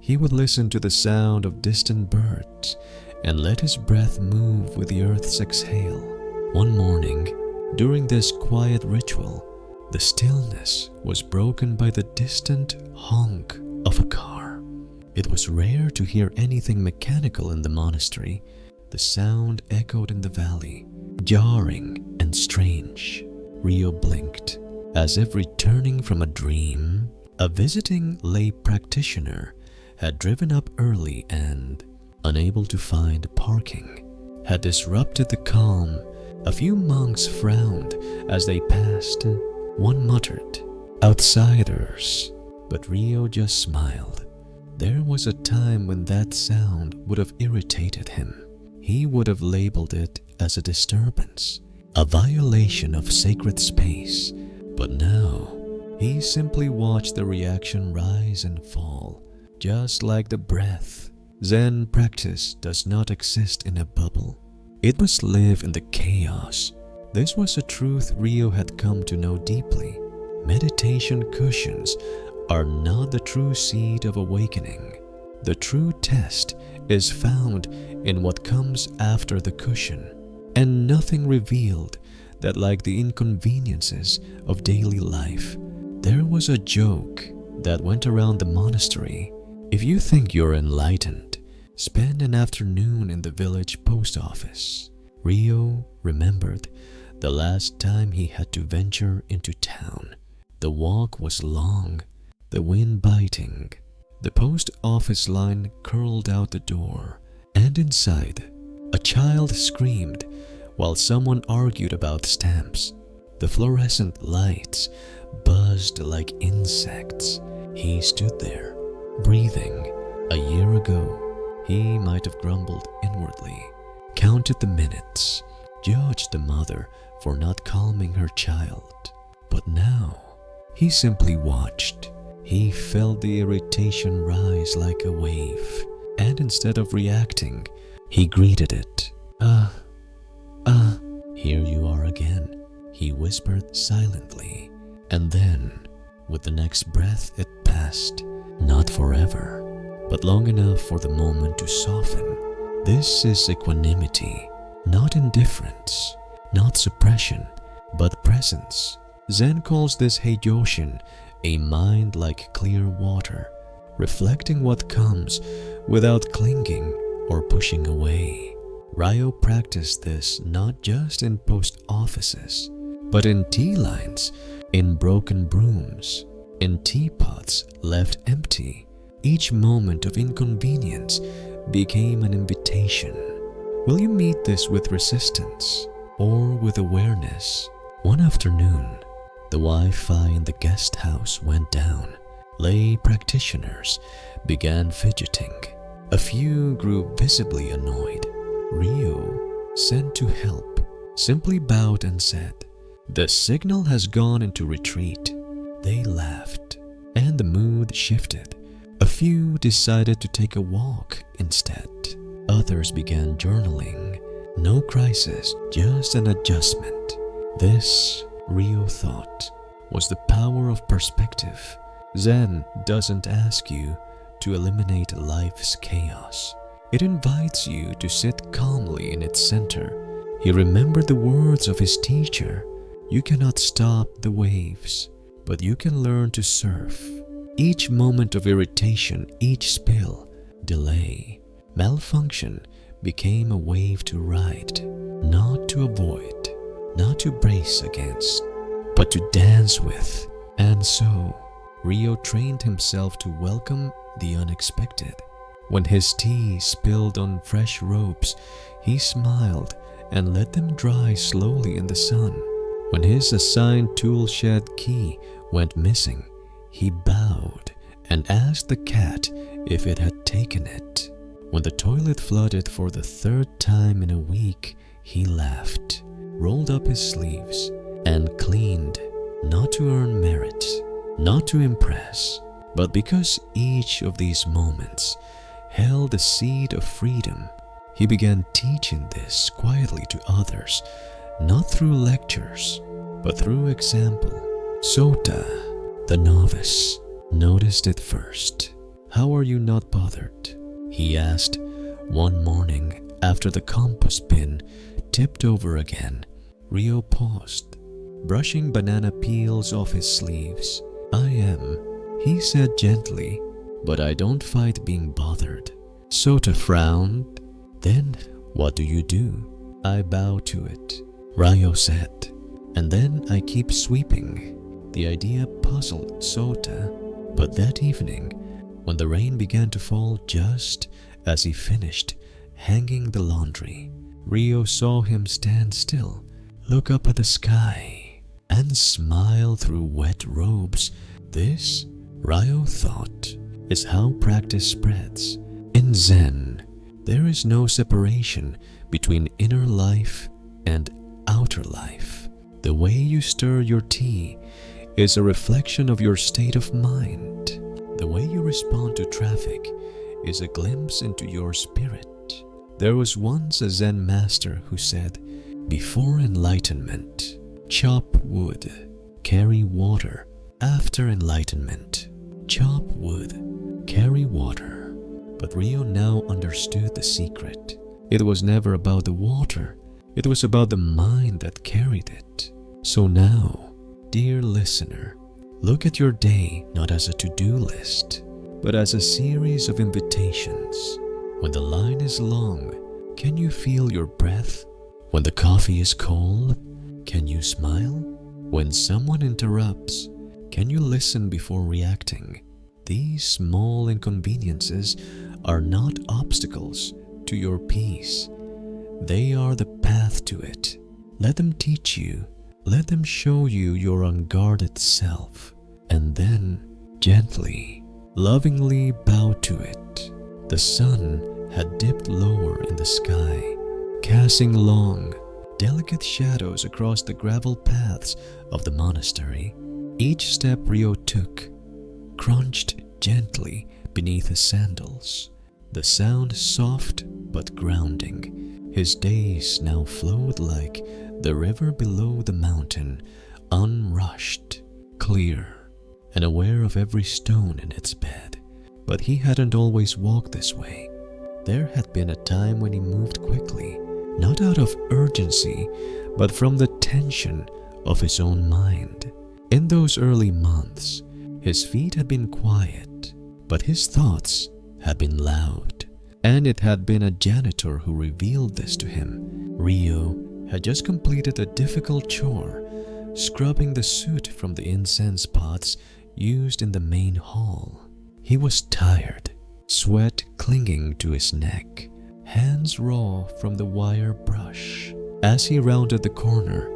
He would listen to the sound of distant birds and let his breath move with the earth's exhale. One morning, during this quiet ritual, the stillness was broken by the distant honk of a car. It was rare to hear anything mechanical in the monastery. The sound echoed in the valley, jarring and strange. Rio blinked, as if returning from a dream. A visiting lay practitioner had driven up early and, unable to find parking, had disrupted the calm. A few monks frowned as they passed. One muttered, "Outsiders," but Rio just smiled. There was a time when that sound would have irritated him. He would have labeled it as a disturbance, a violation of sacred space. But now, he simply watched the reaction rise and fall, just like the breath. Zen practice does not exist in a bubble. It must live in the chaos. This was a truth Rio had come to know deeply. Meditation cushions are not the true seed of awakening. The true test is found in what comes after the cushion, and nothing revealed that, like the inconveniences of daily life, there was a joke that went around the monastery. If you think you're enlightened, spend an afternoon in the village post office. Rio remembered the last time he had to venture into town. The walk was long, the wind biting. The post office line curled out the door, and inside, a child screamed while someone argued about stamps. The fluorescent lights buzzed like insects. He stood there, breathing. A year ago, he might have grumbled inwardly, counted the minutes, judged the mother for not calming her child. But now, he simply watched. He felt the irritation rise like a wave, and instead of reacting, he greeted it. Here you are again, he whispered silently. And then, with the next breath, it passed. Not forever, but long enough for the moment to soften. This is equanimity, not indifference, not suppression, but presence. Zen calls this heijoshin, a mind like clear water, reflecting what comes without clinging or pushing away. Rio practiced this not just in post offices, but in tea lines, in broken brooms, in teapots left empty. Each moment of inconvenience became an invitation. Will you meet this with resistance? or with awareness. One afternoon, the Wi-Fi in the guest house went down. Lay practitioners began fidgeting. A few grew visibly annoyed. Rio, sent to help, simply bowed and said, "The signal has gone into retreat." They laughed, and the mood shifted. A few decided to take a walk instead. Others began journaling. No crisis, just an adjustment. This, Rio thought, was the power of perspective. Zen doesn't ask you to eliminate life's chaos. It invites you to sit calmly in its center. He remembered the words of his teacher. You cannot stop the waves, but you can learn to surf. Each moment of irritation, each spill, delay, malfunction became a wave to ride, not to avoid, not to brace against, but to dance with. And so, Rio trained himself to welcome the unexpected. When his tea spilled on fresh ropes, he smiled and let them dry slowly in the sun. When his assigned tool shed key went missing, he bowed and asked the cat if it had taken it. When the toilet flooded for the third time in a week, he laughed, rolled up his sleeves, and cleaned, not to earn merit, not to impress, but because each of these moments held a seed of freedom. He began teaching this quietly to others, not through lectures, but through example. Sota, the novice, noticed it first. "How are you not bothered?" he asked one morning after the compass pin tipped over again. Rio paused, brushing banana peels off his sleeves. "I am," he said gently, "but I don't fight being bothered." Sota frowned. "Then what do you do?" "I bow to it," Rio said, "and then I keep sweeping." The idea puzzled Sota, but that evening, when the rain began to fall just as he finished hanging the laundry, Rio saw him stand still, look up at the sky, and smile through wet robes. This, Rio thought, is how practice spreads. In Zen, there is no separation between inner life and outer life. The way you stir your tea is a reflection of your state of mind. The way you respond to traffic is a glimpse into your spirit. There was once a Zen master who said, "Before enlightenment, chop wood, carry water. After enlightenment, chop wood, carry water." But Rio now understood the secret. It was never about the water. It was about the mind that carried it. So now, dear listener, look at your day not as a to-do list, but as a series of invitations. When the line is long, can you feel your breath? When the coffee is cold, can you smile? When someone interrupts, can you listen before reacting? These small inconveniences are not obstacles to your peace. They are the path to it. Let them teach you. Let them show you your unguarded self. And then, gently, lovingly bow to it. The sun had dipped lower in the sky, casting long, delicate shadows across the gravel paths of the monastery. Each step Rio took crunched gently beneath his sandals, the sound soft but grounding. His days now flowed like the river below the mountain, unrushed, clear, and aware of every stone in its bed. But he hadn't always walked this way. There had been a time when he moved quickly, not out of urgency, but from the tension of his own mind. In those early months, his feet had been quiet, but his thoughts had been loud. And it had been a janitor who revealed this to him. Rio had just completed a difficult chore, scrubbing the soot from the incense pots used in the main hall. He was tired, sweat clinging to his neck, hands raw from the wire brush, As he rounded the corner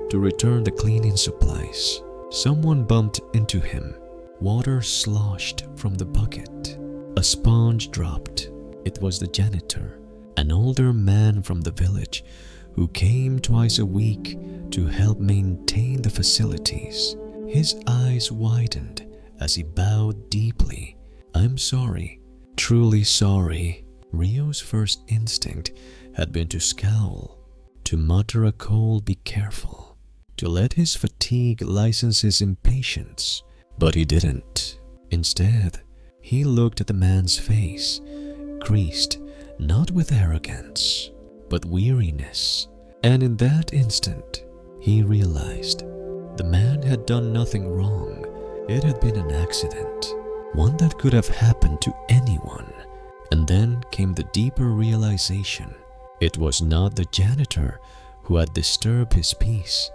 to return the cleaning supplies, someone bumped into him. Water sloshed from the bucket. A sponge dropped. It was the janitor, an older man from the village who came twice a week to help maintain the facilities. His eyes widened as he bowed deeply. "I'm sorry, truly sorry." Rio's first instinct had been to scowl, to mutter a cold "be careful," to let his fatigue license his impatience. But he didn't. Instead, he looked at the man's face, creased not with arrogance, but weariness. And in that instant, he realized the man had done nothing wrong. It had been an accident, one that could have happened to anyone. And then came the deeper realization. It was not the janitor who had disturbed his peace.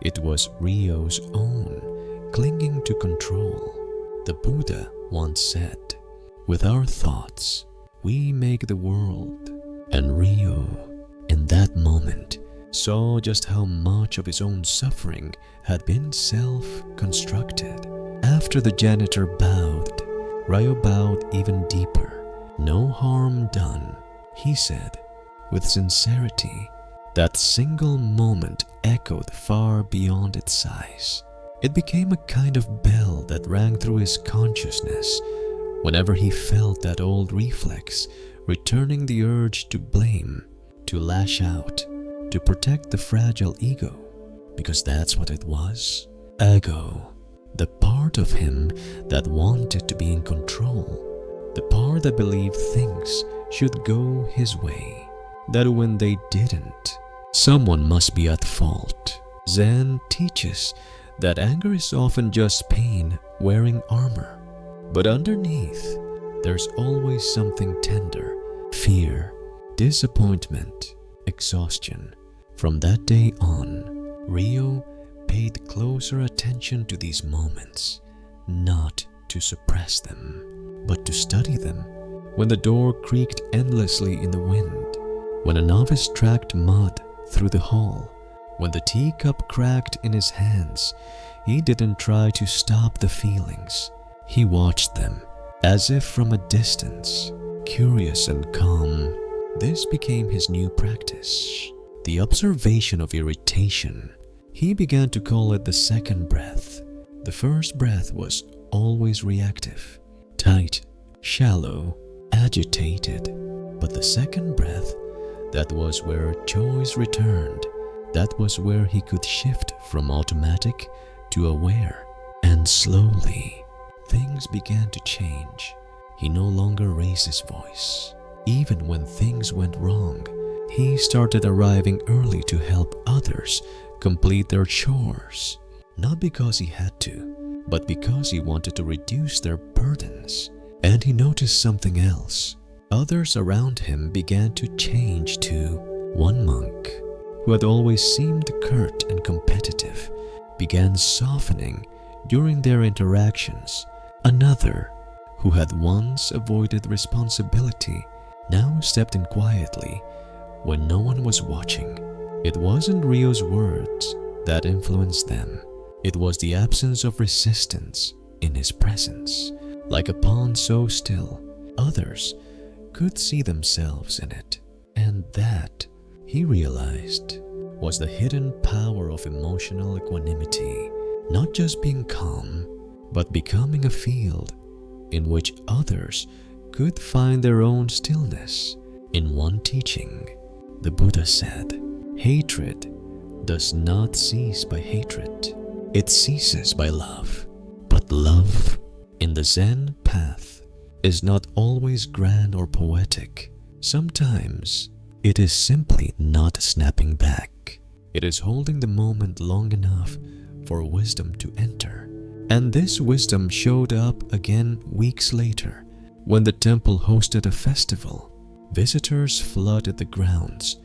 It was Rio's own, clinging to control. The Buddha once said, "With our thoughts, we make the world." And Rio, in that moment, saw just how much of his own suffering had been self-constructed. After the janitor bowed, Rio bowed even deeper. "No harm done," he said, with sincerity. That single moment echoed far beyond its size. It became a kind of bell that rang through his consciousness whenever he felt that old reflex, returning the urge to blame, to lash out, to protect the fragile ego, because that's what it was. Ego, the part of him that wanted to be in control, the part that believed things should go his way, that when they didn't, someone must be at fault. Zen teaches that anger is often just pain wearing armor, but underneath, there's always something tender: fear, disappointment, exhaustion. From that day on, Rio paid closer attention to these moments, not to suppress them, but to study them. When the door creaked endlessly in the wind, when a novice tracked mud through the hall, when the teacup cracked in his hands, he didn't try to stop the feelings. He watched them, as if from a distance, curious and calm. This became his new practice, the observation of irritation. He began to call it the second breath. The first breath was always reactive, tight, shallow, agitated. But the second breath, that was where choice returned. That was where he could shift from automatic to aware. And slowly, things began to change. He no longer raised his voice. Even when things went wrong, he started arriving early to help others complete their chores. Not because he had to, but because he wanted to reduce their burdens. And he noticed something else. Others around him began to change too. One monk, who had always seemed curt and competitive, began softening during their interactions. Another, who had once avoided responsibility, now stepped in quietly when no one was watching. It wasn't Rio's words that influenced them. It was the absence of resistance in his presence. Like a pond so still, others could see themselves in it. And that, he realized, was the hidden power of emotional equanimity. Not just being calm, but becoming a field in which others could find their own stillness. In one teaching, the Buddha said, "Hatred does not cease by hatred. It ceases by love." But love in the Zen path is not always grand or poetic. Sometimes it is simply not snapping back. It is holding the moment long enough for wisdom to enter. And this wisdom showed up again weeks later when the temple hosted a festival. Visitors flooded the grounds,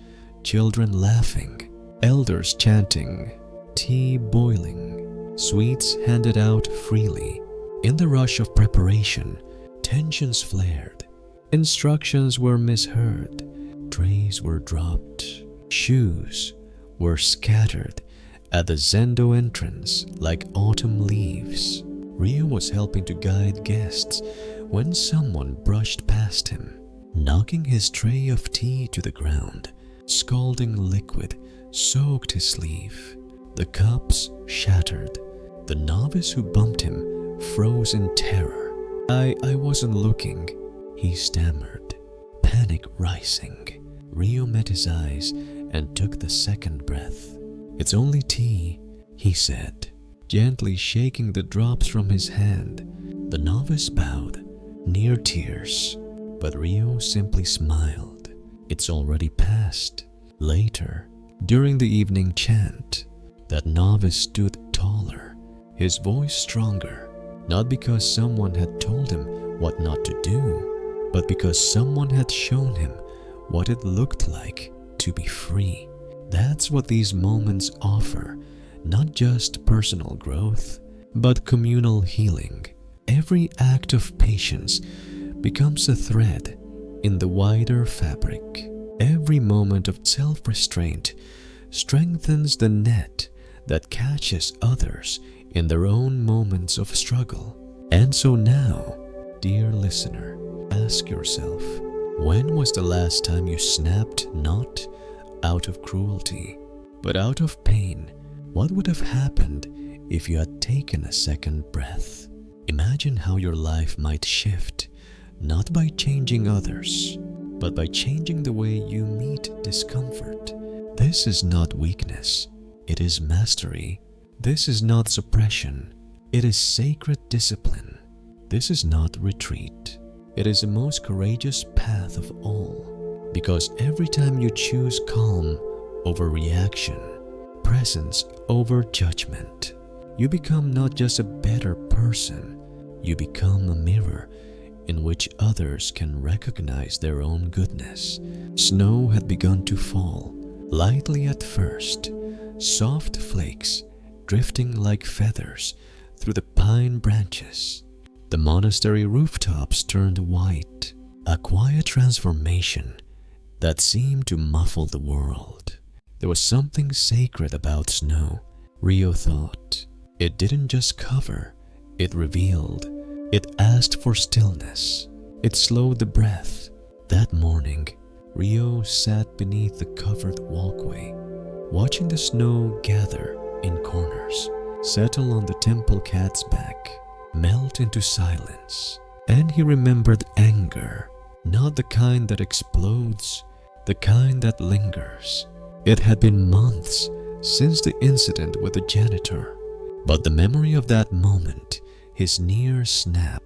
children laughing, elders chanting, tea boiling, sweets handed out freely. In the rush of preparation, tensions flared, instructions were misheard, trays were dropped, shoes were scattered at the Zendo entrance like autumn leaves. Rio was helping to guide guests when someone brushed past him, knocking his tray of tea to the ground. Scalding liquid soaked his sleeve. The cups shattered. The novice who bumped him froze in terror. I wasn't looking," he stammered, panic rising. Rio met his eyes and took the second breath. "It's only tea," he said, gently shaking the drops from his hand. The novice bowed, near tears, but Rio simply smiled. "It's already past." Later, during the evening chant, that novice stood taller, his voice stronger, not because someone had told him what not to do, but because someone had shown him what it looked like to be free. That's what these moments offer, not just personal growth, but communal healing. Every act of patience becomes a thread in the wider fabric. Every moment of self-restraint strengthens the net that catches others in their own moments of struggle. And so now, dear listener, ask yourself, when was the last time you snapped not out of cruelty, but out of pain? What would have happened if you had taken a second breath? Imagine how your life might shift, not by changing others, but by changing the way you meet discomfort. This is not weakness, it is mastery. This is not suppression, it is sacred discipline. This is not retreat, it is the most courageous path of all. Because every time you choose calm over reaction, presence over judgment, you become not just a better person, you become a mirror in which others can recognize their own goodness. Snow had begun to fall, lightly at first, soft flakes drifting like feathers through the pine branches. The monastery rooftops turned white, a quiet transformation that seemed to muffle the world. There was something sacred about snow, Rio thought. It didn't just cover, it revealed. It asked for stillness. It slowed the breath. That morning, Rio sat beneath the covered walkway, watching the snow gather in corners, settle on the temple cat's back, melt into silence. And he remembered anger, not the kind that explodes, the kind that lingers. It had been months since the incident with the janitor, but the memory of that moment, his near snap,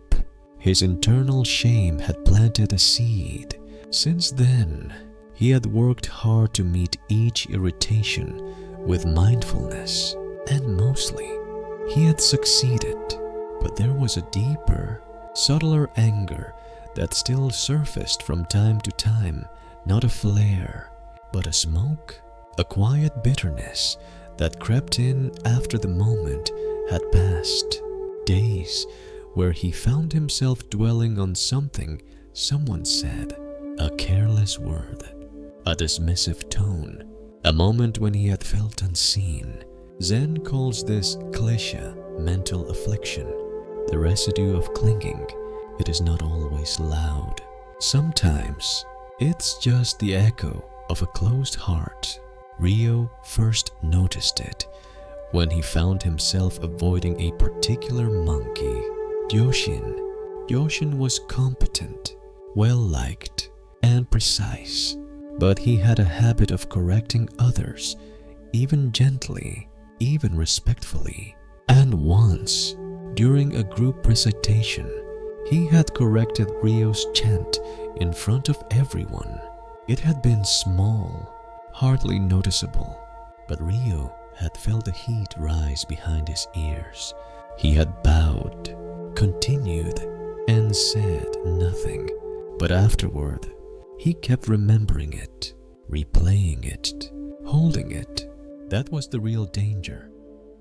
his internal shame had planted a seed. Since then, he had worked hard to meet each irritation with mindfulness, and mostly, he had succeeded. But there was a deeper, subtler anger that still surfaced from time to time, not a flare, but a smoke, a quiet bitterness that crept in after the moment had passed. Days where he found himself dwelling on something someone said, a careless word, a dismissive tone, a moment when he had felt unseen. Zen calls this klesha, mental affliction, the residue of clinging. It is not always loud. Sometimes it's just the echo of a closed heart. Rio first noticed it when he found himself avoiding a particular monkey, Gyoshin. Gyoshin was competent, well-liked, and precise, but he had a habit of correcting others, even gently, even respectfully. And once, during a group recitation, he had corrected Rio's chant in front of everyone. It had been small, hardly noticeable, but Rio had felt the heat rise behind his ears. He had bowed, continued, and said nothing. But afterward, he kept remembering it, replaying it, holding it. That was the real danger,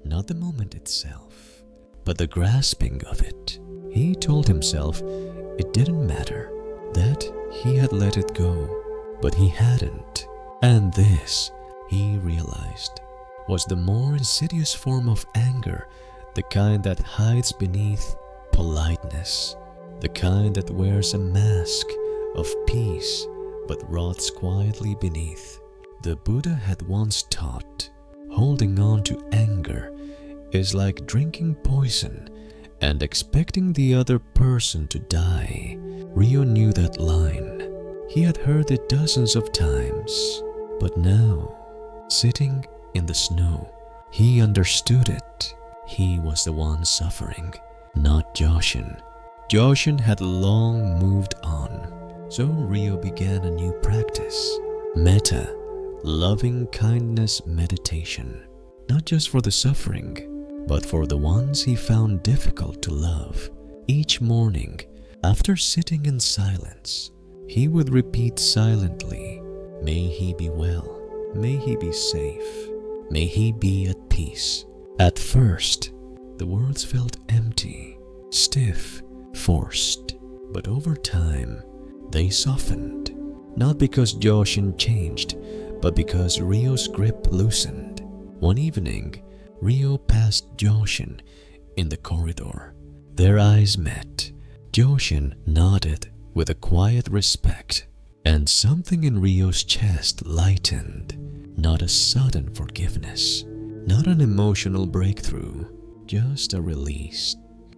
not the moment itself, but the grasping of it. He told himself it didn't matter, that he had let it go, but he hadn't. And this, he realized, was the more insidious form of anger, the kind that hides beneath politeness, the kind that wears a mask of peace but rots quietly beneath. The Buddha had once taught, holding on to anger is like drinking poison and expecting the other person to die. Rio knew that line. He had heard it dozens of times, but now, sitting in the snow, he understood it. He was the one suffering, not Joshin. Joshin had long moved on. So Rio began a new practice, metta, loving kindness meditation, not just for the suffering, but for the ones he found difficult to love. Each morning, after sitting in silence, he would repeat silently, "May he be well, may he be safe, may he be at peace." At first, the words felt empty, stiff, forced, but over time, they softened, not because Joshin changed, but because Rio's grip loosened. One evening, Rio passed Joshin in the corridor. Their eyes met. Joshin nodded with a quiet respect, and something in Rio's chest lightened. Not a sudden forgiveness, not an emotional breakthrough, just a release,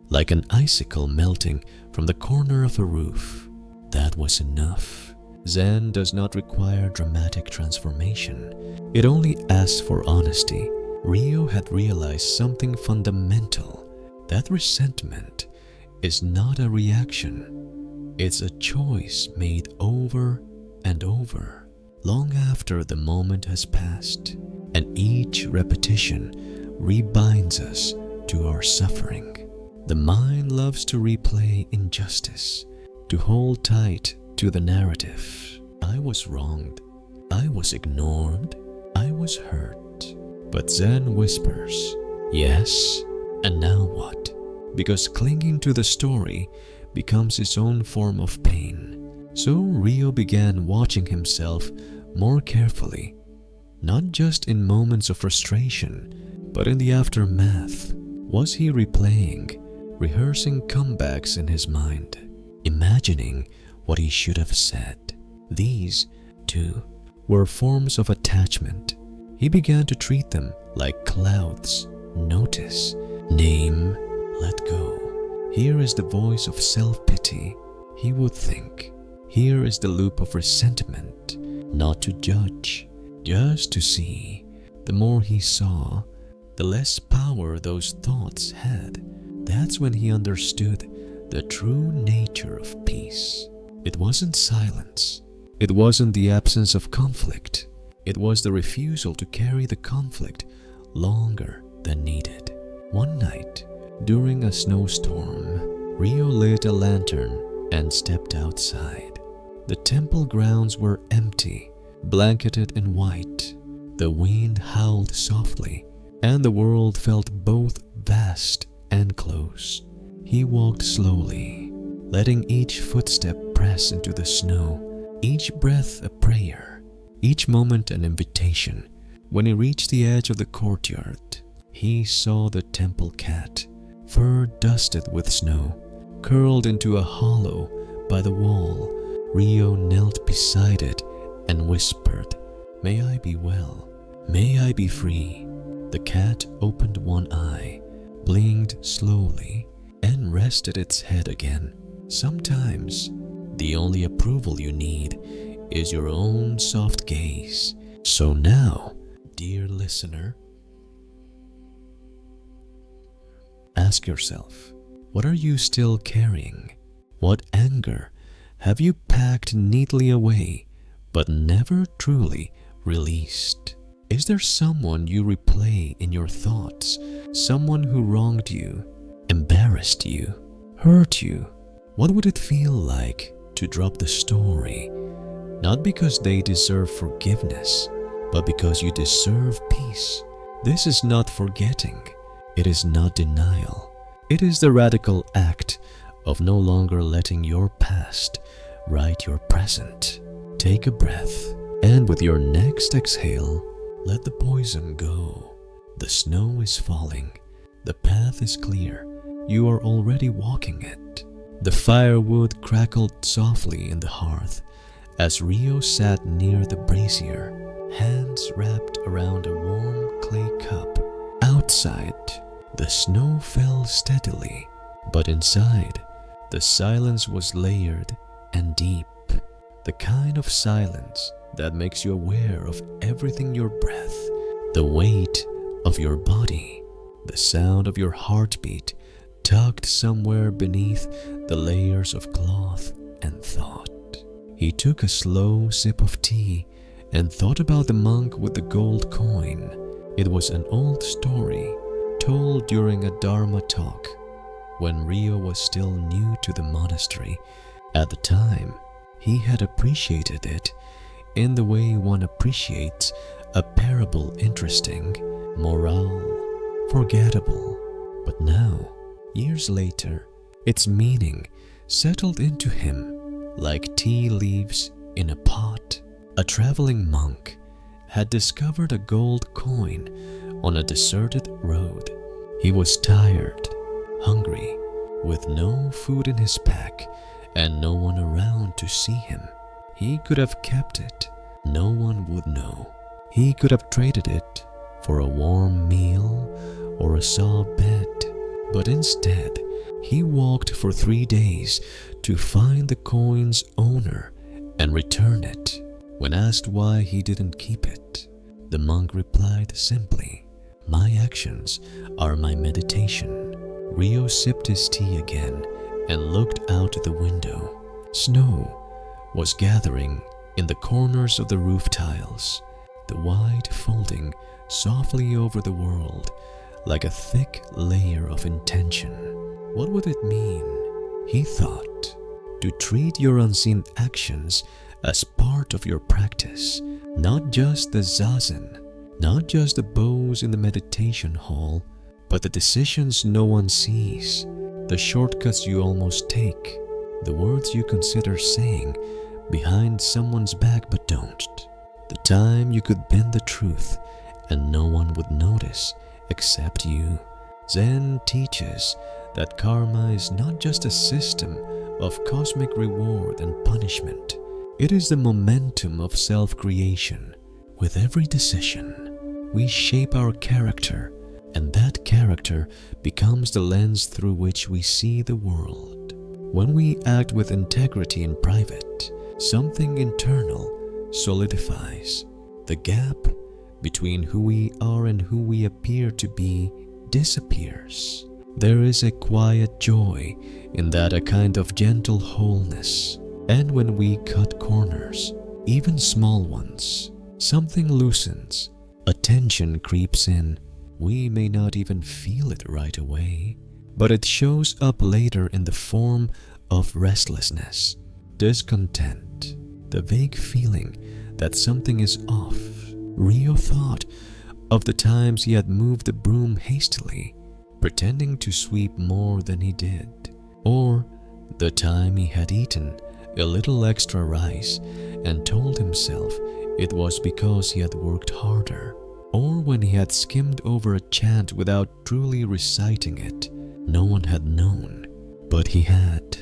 like an icicle melting from the corner of a roof. That was enough. Zen does not require dramatic transformation. It only asks for honesty. Rio had realized something fundamental. That resentment is not a reaction. It's a choice made over and over, long after the moment has passed. And each repetition rebinds us to our suffering. The mind loves to replay injustice, to hold tight to the narrative. I was wronged, I was ignored, I was hurt. But Zen whispers, yes, and now what? Because clinging to the story becomes its own form of pain. So Rio began watching himself more carefully, not just in moments of frustration, but in the aftermath. Was he replaying, rehearsing comebacks in his mind, imagining what he should have said? These, too, were forms of attachment. He began to treat them like clouds. Notice, name, let go. Here is the voice of self-pity, he would think. Here is the loop of resentment, not to judge, just to see. The more he saw, the less power those thoughts had. That's when he understood the true nature of peace. It wasn't silence. It wasn't the absence of conflict. It was the refusal to carry the conflict longer than needed. One night, during a snowstorm, Rio lit a lantern and stepped outside. The temple grounds were empty, blanketed in white. The wind howled softly, and the world felt both vast and close. He walked slowly, letting each footstep press into the snow, each breath a prayer, each moment an invitation. When he reached the edge of the courtyard, he saw the temple cat, fur dusted with snow, curled into a hollow by the wall. Rio knelt beside it and whispered, "May I be well, may I be free." The cat opened one eye, blinked slowly, and rested its head again. Sometimes, the only approval you need is your own soft gaze. So now, dear listener, ask yourself, what are you still carrying? What anger have you packed neatly away but never truly released? Is there someone you replay in your thoughts, someone who wronged you, embarrassed you, hurt you? What would it feel like to drop the story? Not because they deserve forgiveness, but because you deserve peace. This is not forgetting. It is not denial. It is the radical act of no longer letting your past write your present. Take a breath, and with your next exhale, Let the poison go. The snow is falling. The path is clear. You are already walking it. The firewood crackled softly in the hearth as Rio sat near the brazier, hands wrapped around a warm clay cup. Outside, the snow fell steadily, but inside, the silence was layered and deep. The kind of silence that makes you aware of everything: your breath, the weight of your body, the sound of your heartbeat tucked somewhere beneath the layers of cloth and thought. He took a slow sip of tea and thought about the monk with the gold coin. It was an old story told during a Dharma talk when Rio was still new to the monastery. At the time, he had appreciated it in the way one appreciates a parable: interesting, morale, forgettable. But now, years later, its meaning settled into him like tea leaves in a pot. A traveling monk had discovered a gold coin on a deserted road. He was tired, hungry, with no food in his pack and no one around to see him. He could have kept it. No one would know. He could have traded it for a warm meal or a soft bed. But instead, he walked for 3 days to find the coin's owner and return it. When asked why he didn't keep it, the monk replied simply, "My actions are my meditation." Rio sipped his tea again and looked out the window. Snow was gathering in the corners of the roof tiles, the white folding softly over the world like a thick layer of intention. What would it mean, he thought, to treat your unseen actions as part of your practice, not just the zazen, not just the bows in the meditation hall, but the decisions no one sees, the shortcuts you almost take, the words you consider saying behind someone's back but don't, the time you could bend the truth and no one would notice except you. Zen teaches that karma is not just a system of cosmic reward and punishment. It is the momentum of self-creation. With every decision, we shape our character, and that character becomes the lens through which we see the world. When we act with integrity in private, something internal solidifies. The gap between who we are and who we appear to be disappears. There is a quiet joy in that, a kind of gentle wholeness. And when we cut corners, even small ones, something loosens, a tension creeps in. We may not even feel it right away, but it shows up later in the form of restlessness, discontent, the vague feeling that something is off. Rio thought of the times he had moved the broom hastily, pretending to sweep more than he did, or the time he had eaten a little extra rice and told himself it was because he had worked harder, or when he had skimmed over a chant without truly reciting it. No one had known, but he had,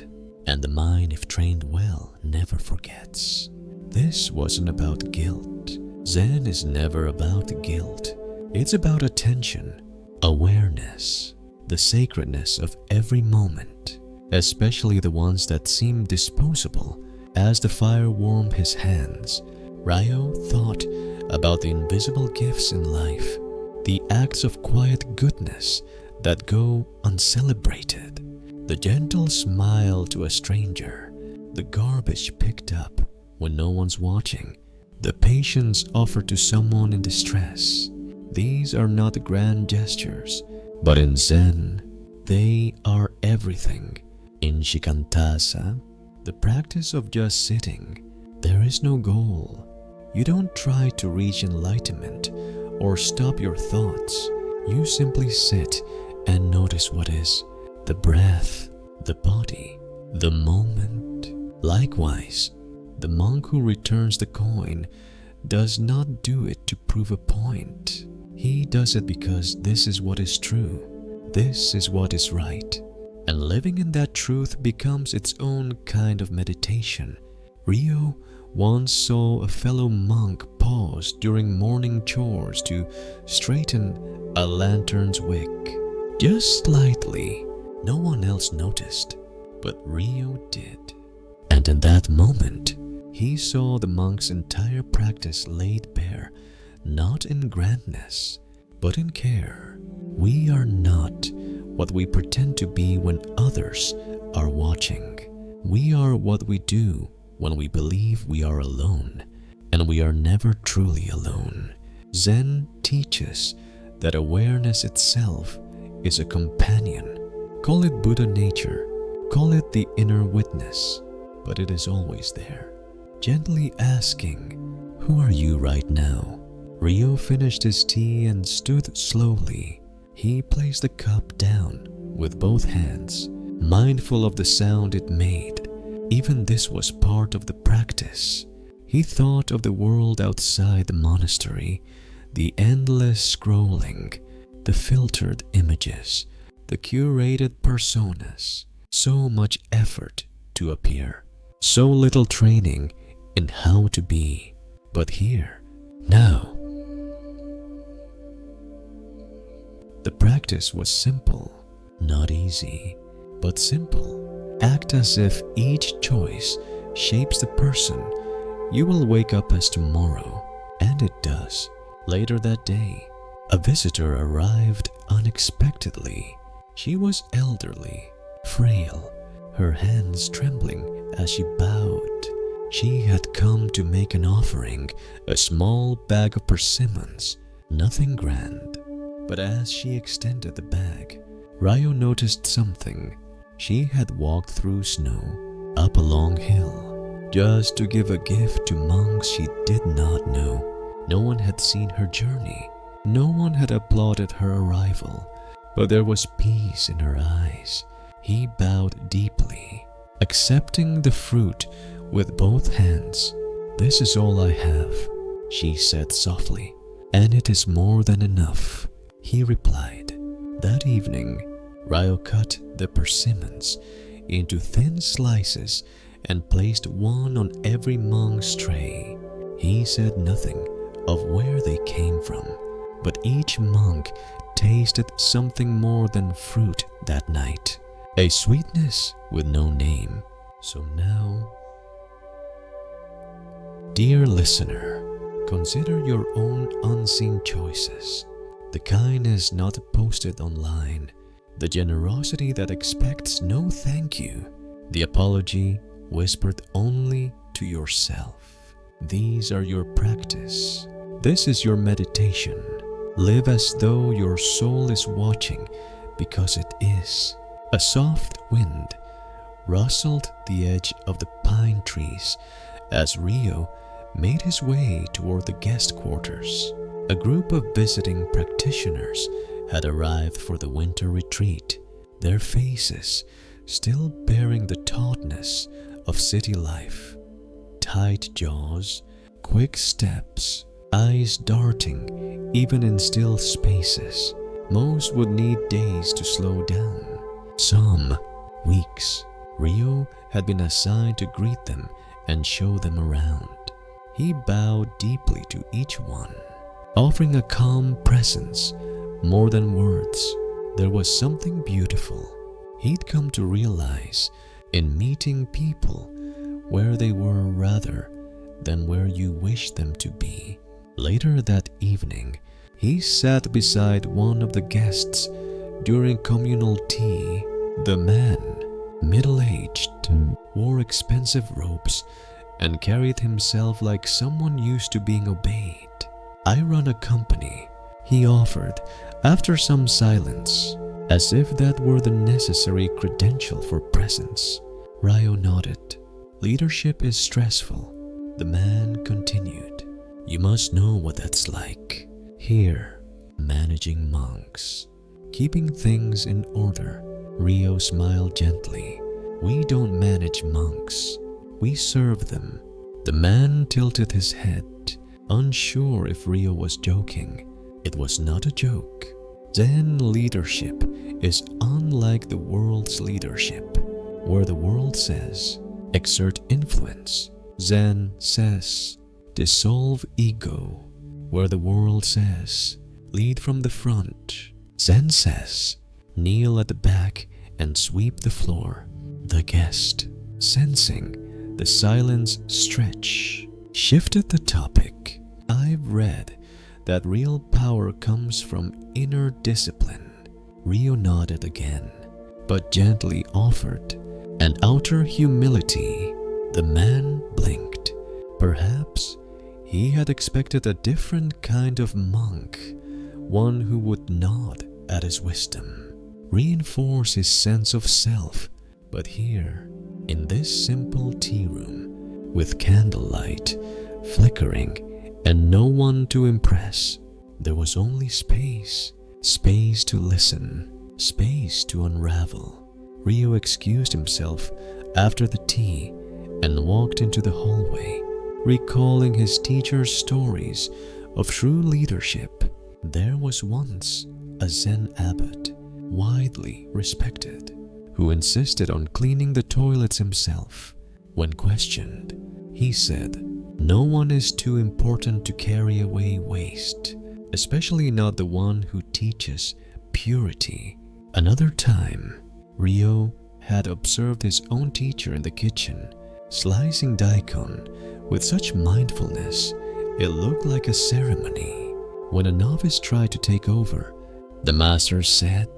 and the mind, if trained well, never forgets. This wasn't about guilt. Zen is never about guilt. It's about attention, awareness, the sacredness of every moment, especially the ones that seem disposable. As the fire warmed his hands, Rio thought about the invisible gifts in life, the acts of quiet goodness that go uncelebrated, the gentle smile to a stranger, the garbage picked up when no one's watching, the patience offered to someone in distress. These are not grand gestures, but in Zen, they are everything. In Shikantasa, the practice of just sitting, there is no goal. You don't try to reach enlightenment or stop your thoughts. You simply sit and notice what is: the breath, the body, the moment. Likewise, the monk who returns the coin does not do it to prove a point. He does it because this is what is true. This is what is right. And living in that truth becomes its own kind of meditation. Rio once saw a fellow monk pause during morning chores to straighten a lantern's wick. Just slightly. No one else noticed, but Rio did. And in that moment, he saw the monk's entire practice laid bare, not in grandness, but in care. We are not what we pretend to be when others are watching. We are what we do when we believe we are alone, and we are never truly alone. Zen teaches that awareness itself is a companion. Call it Buddha nature, call it the inner witness, but it is always there, gently asking, "Who are you right now?" Rio finished his tea and stood slowly. He placed the cup down with both hands, mindful of the sound it made. Even this was part of the practice. He thought of the world outside the monastery, the endless scrolling, the filtered images, the curated personas. So much effort to appear, so little training in how to be. But here, now, the practice was simple, not easy, but simple. Act as if each choice shapes the person you will wake up as tomorrow, and it does. Later that day, a visitor arrived unexpectedly. She was elderly, frail, her hands trembling as she bowed. She had come to make an offering, a small bag of persimmons, nothing grand. But as she extended the bag, Rio noticed something. She had walked through snow, up a long hill, just to give a gift to monks she did not know. No one had seen her journey. No one had applauded her arrival, but there was peace in her eyes. He bowed deeply, accepting the fruit with both hands. "This is all I have," she said softly, "and it is more than enough," he replied. That evening, Rio cut the persimmons into thin slices and placed one on every monk's tray. He said nothing of where they came from, but each monk tasted something more than fruit that night, a sweetness with no name. So now, dear listener, consider your own unseen choices. The kindness not posted online, the generosity that expects no thank you, the apology whispered only to yourself. These are your practice. This is your meditation. Live as though your soul is watching, because it is. A soft wind rustled the edge of the pine trees as Rio made his way toward the guest quarters. A group of visiting practitioners had arrived for the winter retreat, their faces still bearing the tautness of city life. Tight jaws, quick steps, eyes darting even in still spaces. Most would need days to slow down, some weeks. Rio had been assigned to greet them and show them around. He bowed deeply to each one, offering a calm presence more than words. There was something beautiful he'd come to realize in meeting people where they were rather than where you wish them to be. Later that evening, he sat beside one of the guests during communal tea. The man, middle-aged, wore expensive robes and carried himself like someone used to being obeyed. "I run a company," he offered after some silence, as if that were the necessary credential for presence. Rio nodded. "Leadership is stressful," the man continued. "You must know what that's like. Here, managing monks, keeping things in order." Rio smiled gently. "We don't manage monks. We serve them." The man tilted his head, unsure if Rio was joking. It was not a joke. Zen leadership is unlike the world's leadership, where the world says, exert influence. Zen says, dissolve ego, where the world says, lead from the front. Zen says, kneel at the back and sweep the floor. The guest, sensing the silence stretch, shifted the topic. I've read that real power comes from inner discipline. Rio nodded again, but gently offered an outer humility. The man blinked. Perhaps he had expected a different kind of monk, one who would nod at his wisdom, reinforce his sense of self. But here, in this simple tea room, with candlelight flickering and no one to impress, there was only space. Space to listen, space to unravel. Rio excused himself after the tea and walked into the hallway, recalling his teacher's stories of true leadership. There was once a Zen abbot, widely respected, who insisted on cleaning the toilets himself. When questioned, he said, "No one is too important to carry away waste, especially not the one who teaches purity." Another time, Rio had observed his own teacher in the kitchen, slicing daikon with such mindfulness it looked like a ceremony. When a novice tried to take over, the master said,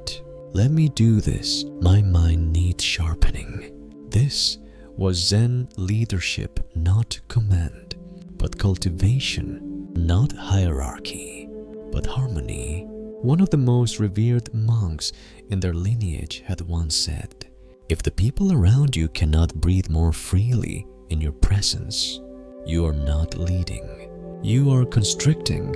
"Let me do this, my mind needs sharpening." This was Zen leadership, not command, but cultivation, not hierarchy, but harmony. One of the most revered monks in their lineage had once said, "If the people around you cannot breathe more freely in your presence, you are not leading. You are constricting."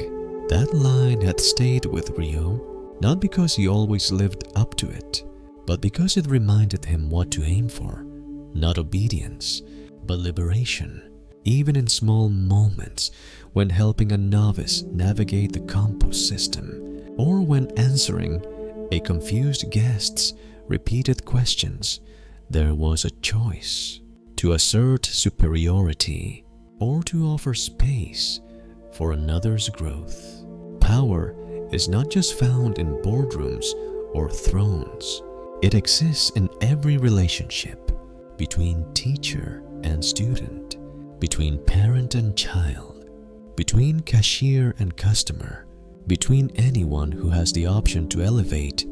That line had stayed with Rio, not because he always lived up to it, but because it reminded him what to aim for. Not obedience, but liberation. Even in small moments, when helping a novice navigate the compost system, or when answering a confused guest's repeated questions, there was a choice: to assert superiority or to offer space for another's growth. Power is not just found in boardrooms or thrones. It exists in every relationship, between teacher and student, between parent and child, between cashier and customer, between anyone who has the option to elevate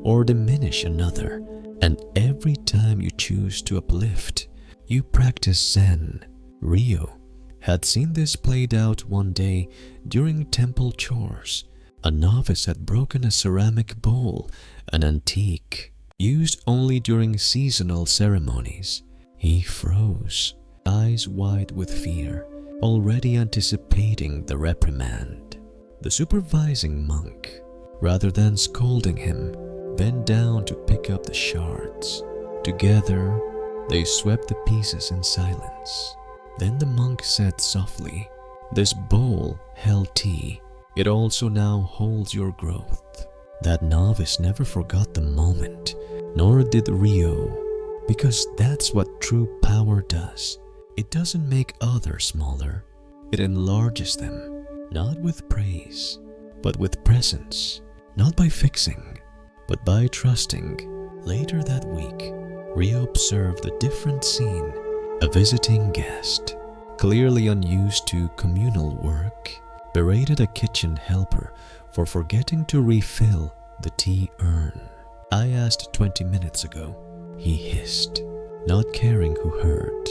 or diminish another. And every time you choose to uplift, you practice Zen. Rio had seen this played out one day during temple chores. A novice had broken a ceramic bowl, an antique, used only during seasonal ceremonies. He froze, eyes wide with fear, already anticipating the reprimand. The supervising monk, rather than scolding him, bent down to pick up the shards. Together, they swept the pieces in silence. Then the monk said softly, "This bowl held tea. It also now holds your growth." That novice never forgot the moment, nor did Rio, because that's what true power does. It doesn't make others smaller. It enlarges them, not with praise, but with presence, not by fixing, but by trusting. Later that week, Rio observed a different scene. A visiting guest, clearly unused to communal work, berated a kitchen helper for forgetting to refill the tea urn. "I asked 20 minutes ago," he hissed, not caring who heard.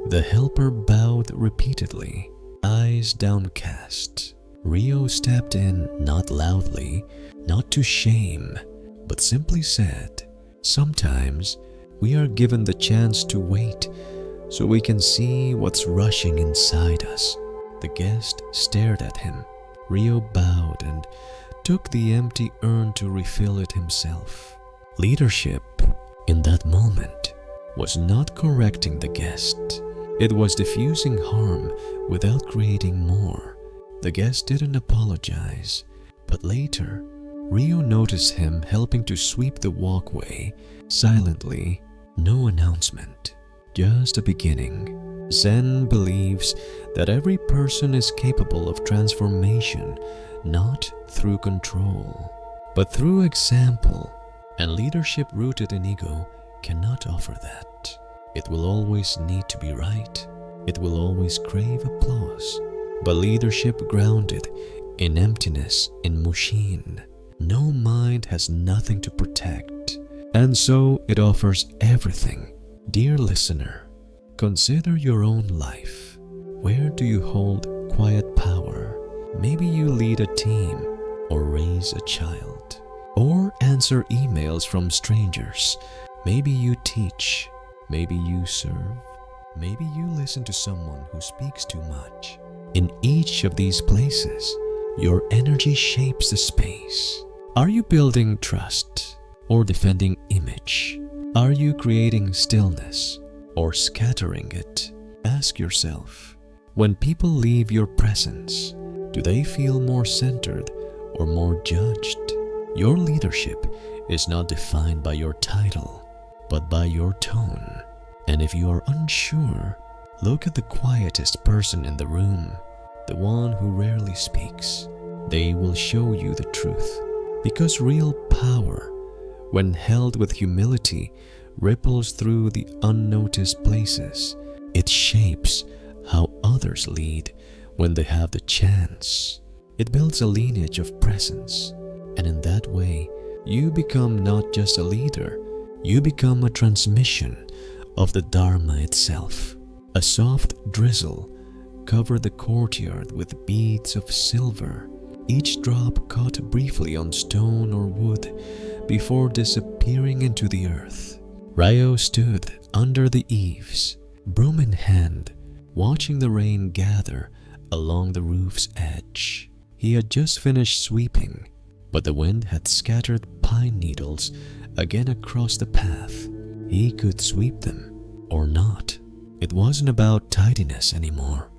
The helper bowed repeatedly, eyes downcast. Rio stepped in, not loudly, not to shame, but simply said, "Sometimes we are given the chance to wait so we can see what's rushing inside us." The guest stared at him. Rio bowed and took the empty urn to refill it himself. Leadership, in that moment, was not correcting the guest. It was diffusing harm without creating more. The guest didn't apologize, but later, Rio noticed him helping to sweep the walkway silently. No announcement, just a beginning. Zen believes that every person is capable of transformation, not through control, but through example, and leadership rooted in ego cannot offer that. It will always need to be right. It will always crave applause. But leadership grounded in emptiness, in Mushin, no mind has nothing to protect, and so it offers everything. Dear listener, consider your own life. Where do you hold quiet power? Maybe you lead a team, or raise a child, or answer emails from strangers. Maybe you teach, maybe you serve, maybe you listen to someone who speaks too much. In each of these places, your energy shapes the space. Are you building trust or defending image? Are you creating stillness or scattering it? Ask yourself, when people leave your presence, do they feel more centered or more judged? Your leadership is not defined by your title, but by your tone. And if you are unsure, look at the quietest person in the room, the one who rarely speaks. They will show you the truth, because real power, when held with humility, ripples through the unnoticed places. It shapes how others lead when they have the chance. It builds a lineage of presence, and in that way, you become not just a leader, you become a transmission of the Dharma itself. A soft drizzle covered the courtyard with beads of silver. Each drop caught briefly on stone or wood before disappearing into the earth. Ryo stood under the eaves, broom in hand, watching the rain gather along the roof's edge. He had just finished sweeping, but the wind had scattered pine needles again across the path. He could sweep them or not. It wasn't about tidiness anymore.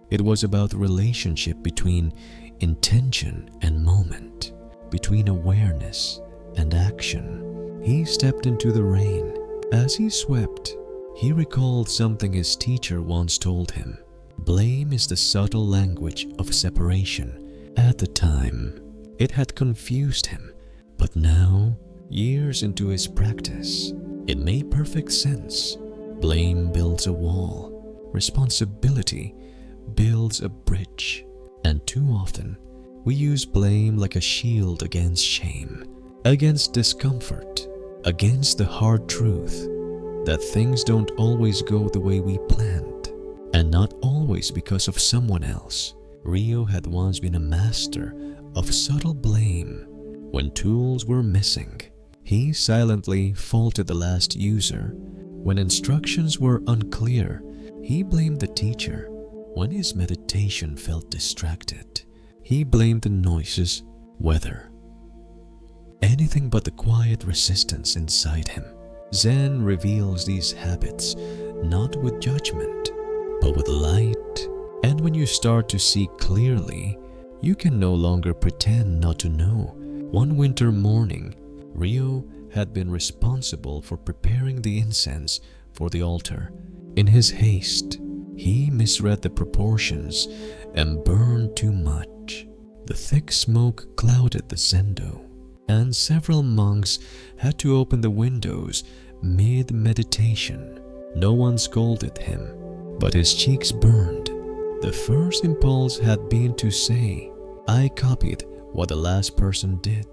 It was about the relationship between intention and moment, between awareness and action. He stepped into the rain. As he swept, he recalled something his teacher once told him. Blame is the subtle language of separation. At the time, it had confused him, but now, years into his practice, it made perfect sense. Blame builds a wall. Responsibility builds a bridge. And too often, we use blame like a shield against shame, against discomfort, against the hard truth that things don't always go the way we planned, and not always because of someone else. Rio had once been a master of subtle blame. When tools were missing, he silently faulted the last user. When instructions were unclear, he blamed the teacher. When his meditation felt distracted, he blamed the noises, weather, anything but the quiet resistance inside him. Zen reveals these habits not with judgment, but with light. And when you start to see clearly, you can no longer pretend not to know. One winter morning, Rio had been responsible for preparing the incense for the altar. In his haste, he misread the proportions and burned too much. The thick smoke clouded the zendo, and several monks had to open the windows mid-meditation. No one scolded him, but his cheeks burned. The first impulse had been to say, "I copied what the last person did,"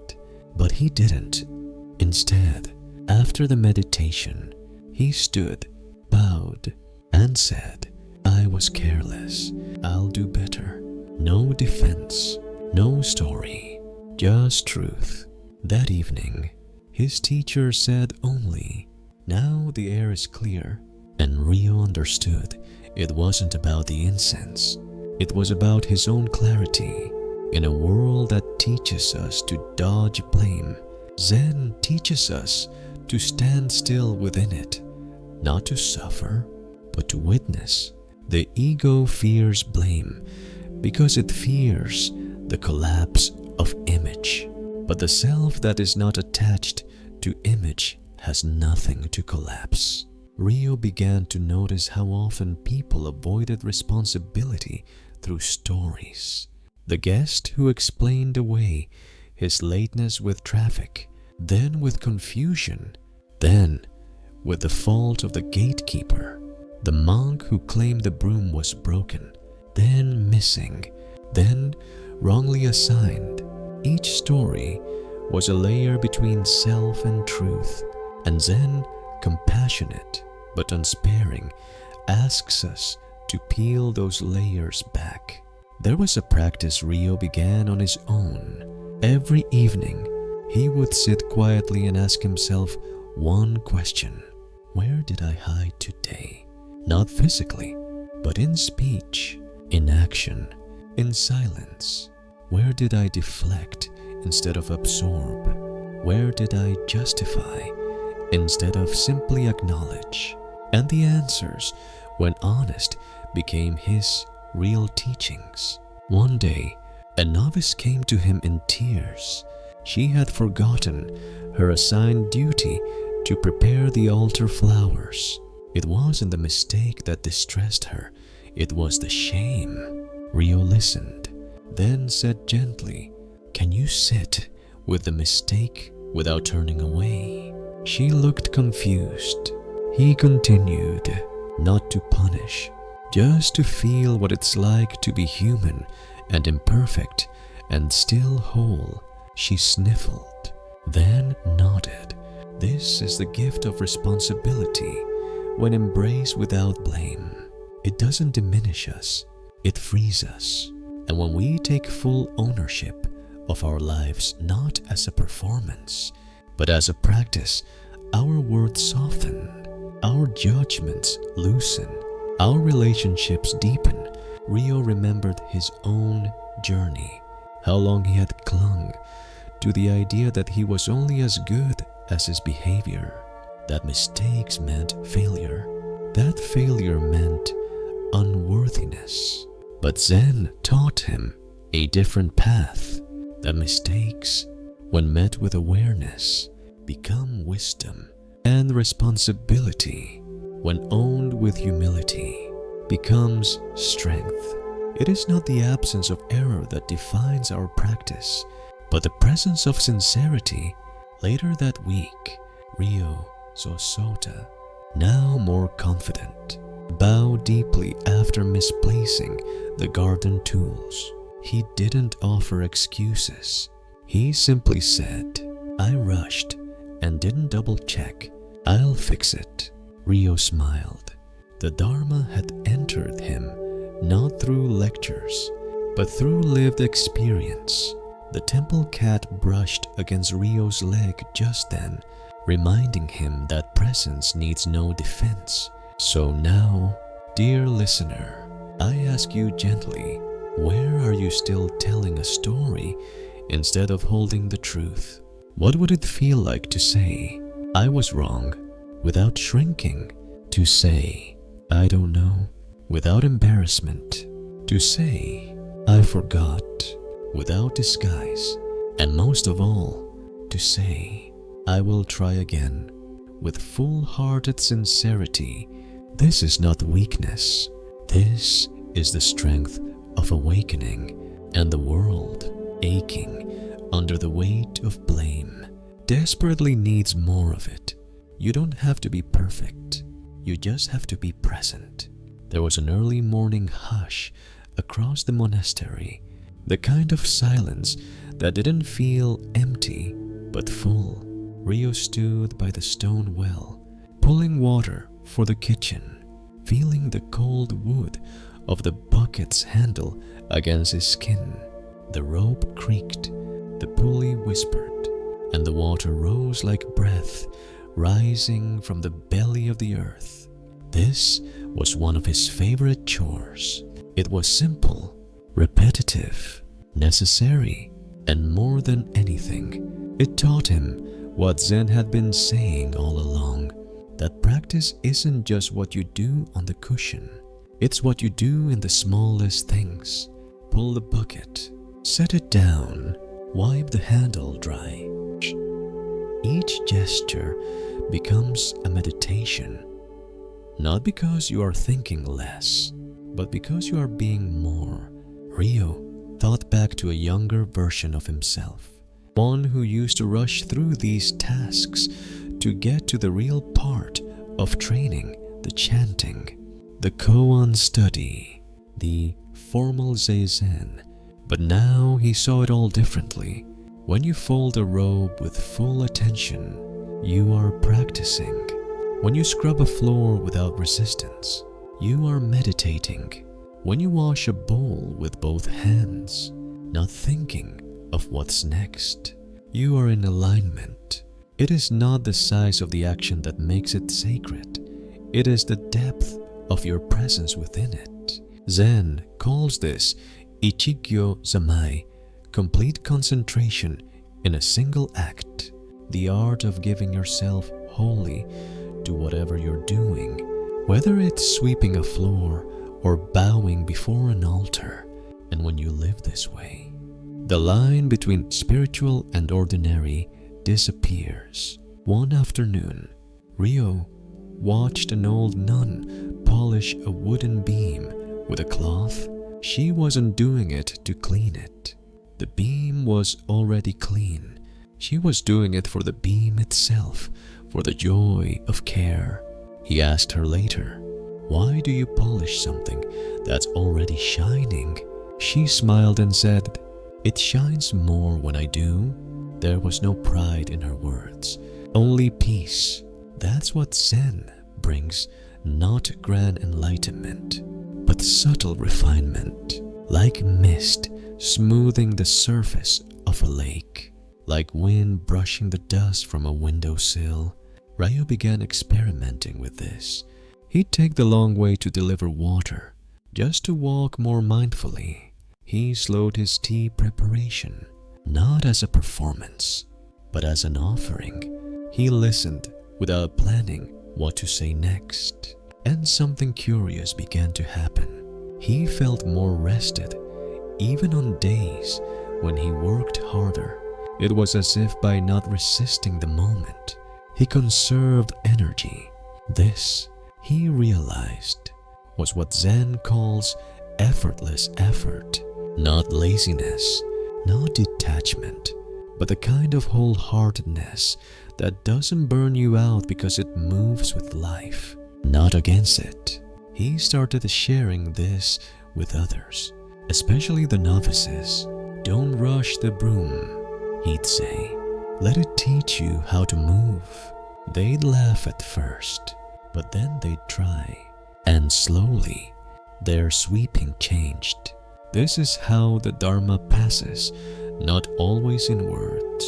but he didn't. Instead, after the meditation, he stood, bowed, and said, "I was careless. I'll do better." No defense, no story, just truth. That evening, his teacher said only, "Now the air is clear," and Rio understood it wasn't about the incense. It was about his own clarity. In a world that teaches us to dodge blame, Zen teaches us to stand still within it, not to suffer, but to witness. The ego fears blame because it fears the collapse of image. But the self that is not attached to image has nothing to collapse. Rio began to notice how often people avoided responsibility through stories. The guest who explained away his lateness with traffic, then with confusion, then with the fault of the gatekeeper. The monk who claimed the broom was broken, then missing, then wrongly assigned. Each story was a layer between self and truth, and Zen, compassionate but unsparing, asks us to peel those layers back. There was a practice Rio began on his own. Every evening, he would sit quietly and ask himself one question: where did I hide today? Not physically, but in speech, in action, in silence. Where did I deflect instead of absorb? Where did I justify instead of simply acknowledge? And the answers, when honest, became his real teachings. One day, a novice came to him in tears. She had forgotten her assigned duty to prepare the altar flowers. It wasn't the mistake that distressed her, it was the shame. Rio listened, then said gently, "Can you sit with the mistake without turning away?" She looked confused. He continued, not to punish, just to feel what it's like to be human and imperfect and still whole. She sniffled, then nodded. This is the gift of responsibility when embraced without blame. It doesn't diminish us, it frees us. And when we take full ownership of our lives, not as a performance, but as a practice, our words soften, our judgments loosen, our relationships deepen. Rio remembered his own journey, how long he had clung to the idea that he was only as good as his behavior, that mistakes meant failure, that failure meant unworthiness. But Zen taught him a different path, that mistakes, when met with awareness, become wisdom, and responsibility, when owned with humility, becomes strength. It is not the absence of error that defines our practice, but the presence of sincerity. Later that week, Rio saw Sota, now more confident, bow deeply after misplacing the garden tools. He didn't offer excuses. He simply said, "I rushed and didn't double check. I'll fix it." Rio smiled. The Dharma had entered him not through lectures, but through lived experience. The temple cat brushed against Rio's leg just then, reminding him that presence needs no defense. So now, dear listener, I ask you gently, where are you still telling a story instead of holding the truth? What would it feel like to say, "I was wrong," without shrinking? To say, "I don't know," without embarrassment? To say, "I forgot," without disguise? And most of all, to say, "I will try again," with full-hearted sincerity. This is not weakness. This is the strength of awakening, and the world, aching under the weight of blame, desperately needs more of it. You don't have to be perfect. You just have to be present. There was an early morning hush across the monastery, the kind of silence that didn't feel empty but full. Rio stood by the stone well, pulling water for the kitchen, feeling the cold wood of the bucket's handle against his skin. The rope creaked, the pulley whispered, and the water rose like breath rising from the belly of the earth. This was one of his favorite chores. It was simple, repetitive, necessary, and more than anything, it taught him what Zen had been saying all along, that practice isn't just what you do on the cushion. It's what you do in the smallest things. pull the bucket, set it down, wipe the handle dry. Each gesture becomes a meditation, not because you are thinking less, but because you are being more. Rio thought back to a younger version of himself, one who used to rush through these tasks to get to the real part of training, the chanting, the koan study, the formal zazen. But now he saw it all differently. When you fold a robe with full attention, you are practicing. When you scrub a floor without resistance, you are meditating. When you wash a bowl with both hands, not thinking of what's next, you are in alignment. It is not the size of the action that makes it sacred. It is the depth of your presence within it. Zen calls this ichigyo zamai, complete concentration in a single act, the art of giving yourself wholly to whatever you're doing, whether it's sweeping a floor or bowing before an altar. And when you live this way, the line between spiritual and ordinary disappears. One afternoon, Rio watched an old nun polish a wooden beam with a cloth. She wasn't doing it to clean it. The beam was already clean. She was doing it for the beam itself, for the joy of care. He asked her later, "Why do you polish something that's already shining?" She smiled and said, "It shines more when I do." There was no pride in her words, only peace. That's what Zen brings, not grand enlightenment, but subtle refinement, like mist smoothing the surface of a lake, like wind brushing the dust from a windowsill. Ryo began experimenting with this. He'd take the long way to deliver water, just to walk more mindfully. He slowed his tea preparation, not as a performance, but as an offering. He listened without planning what to say next, and something curious began to happen. He felt more rested, even on days when he worked harder. It was as if by not resisting the moment, he conserved energy. This, he realized, was what Zen calls effortless effort. Not laziness, not detachment, but the kind of wholeheartedness that doesn't burn you out because it moves with life, not against it. He started sharing this with others, especially the novices. "Don't rush the broom," he'd say. "Let it teach you how to move." They'd laugh at first, but then they'd try, and slowly their sweeping changed. This is how the Dharma passes, not always in words,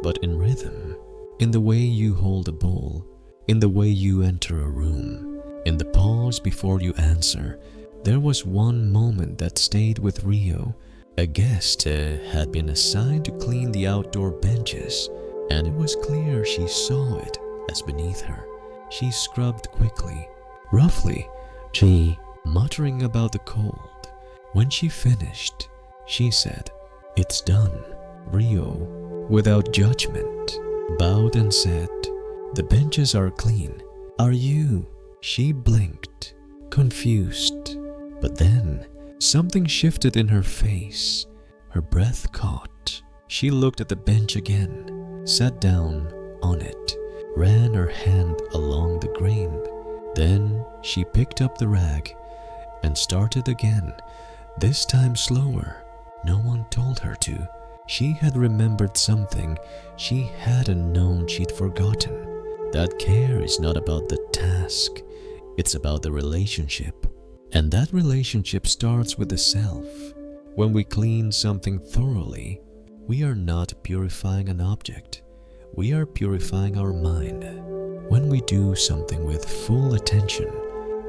but in rhythm, in the way you hold a bowl, in the way you enter a room, in the pause before you answer. There was one moment that stayed with Rio. A guest had been assigned to clean the outdoor benches, and it was clear she saw it as beneath her. She scrubbed quickly, roughly, she muttering about the cold. When she finished, she said, "It's done." Rio, without judgment, bowed and said, "The benches are clean. Are you?" She blinked, confused. But then, something shifted in her face. Her breath caught. She looked at the bench again, sat down on it, ran her hand along the grain. Then she picked up the rag and started again, this time slower. No one told her to. She had remembered something she hadn't known she'd forgotten. That care is not about the task, it's about the relationship. And that relationship starts with the self. When we clean something thoroughly, we are not purifying an object, we are purifying our mind. When we do something with full attention,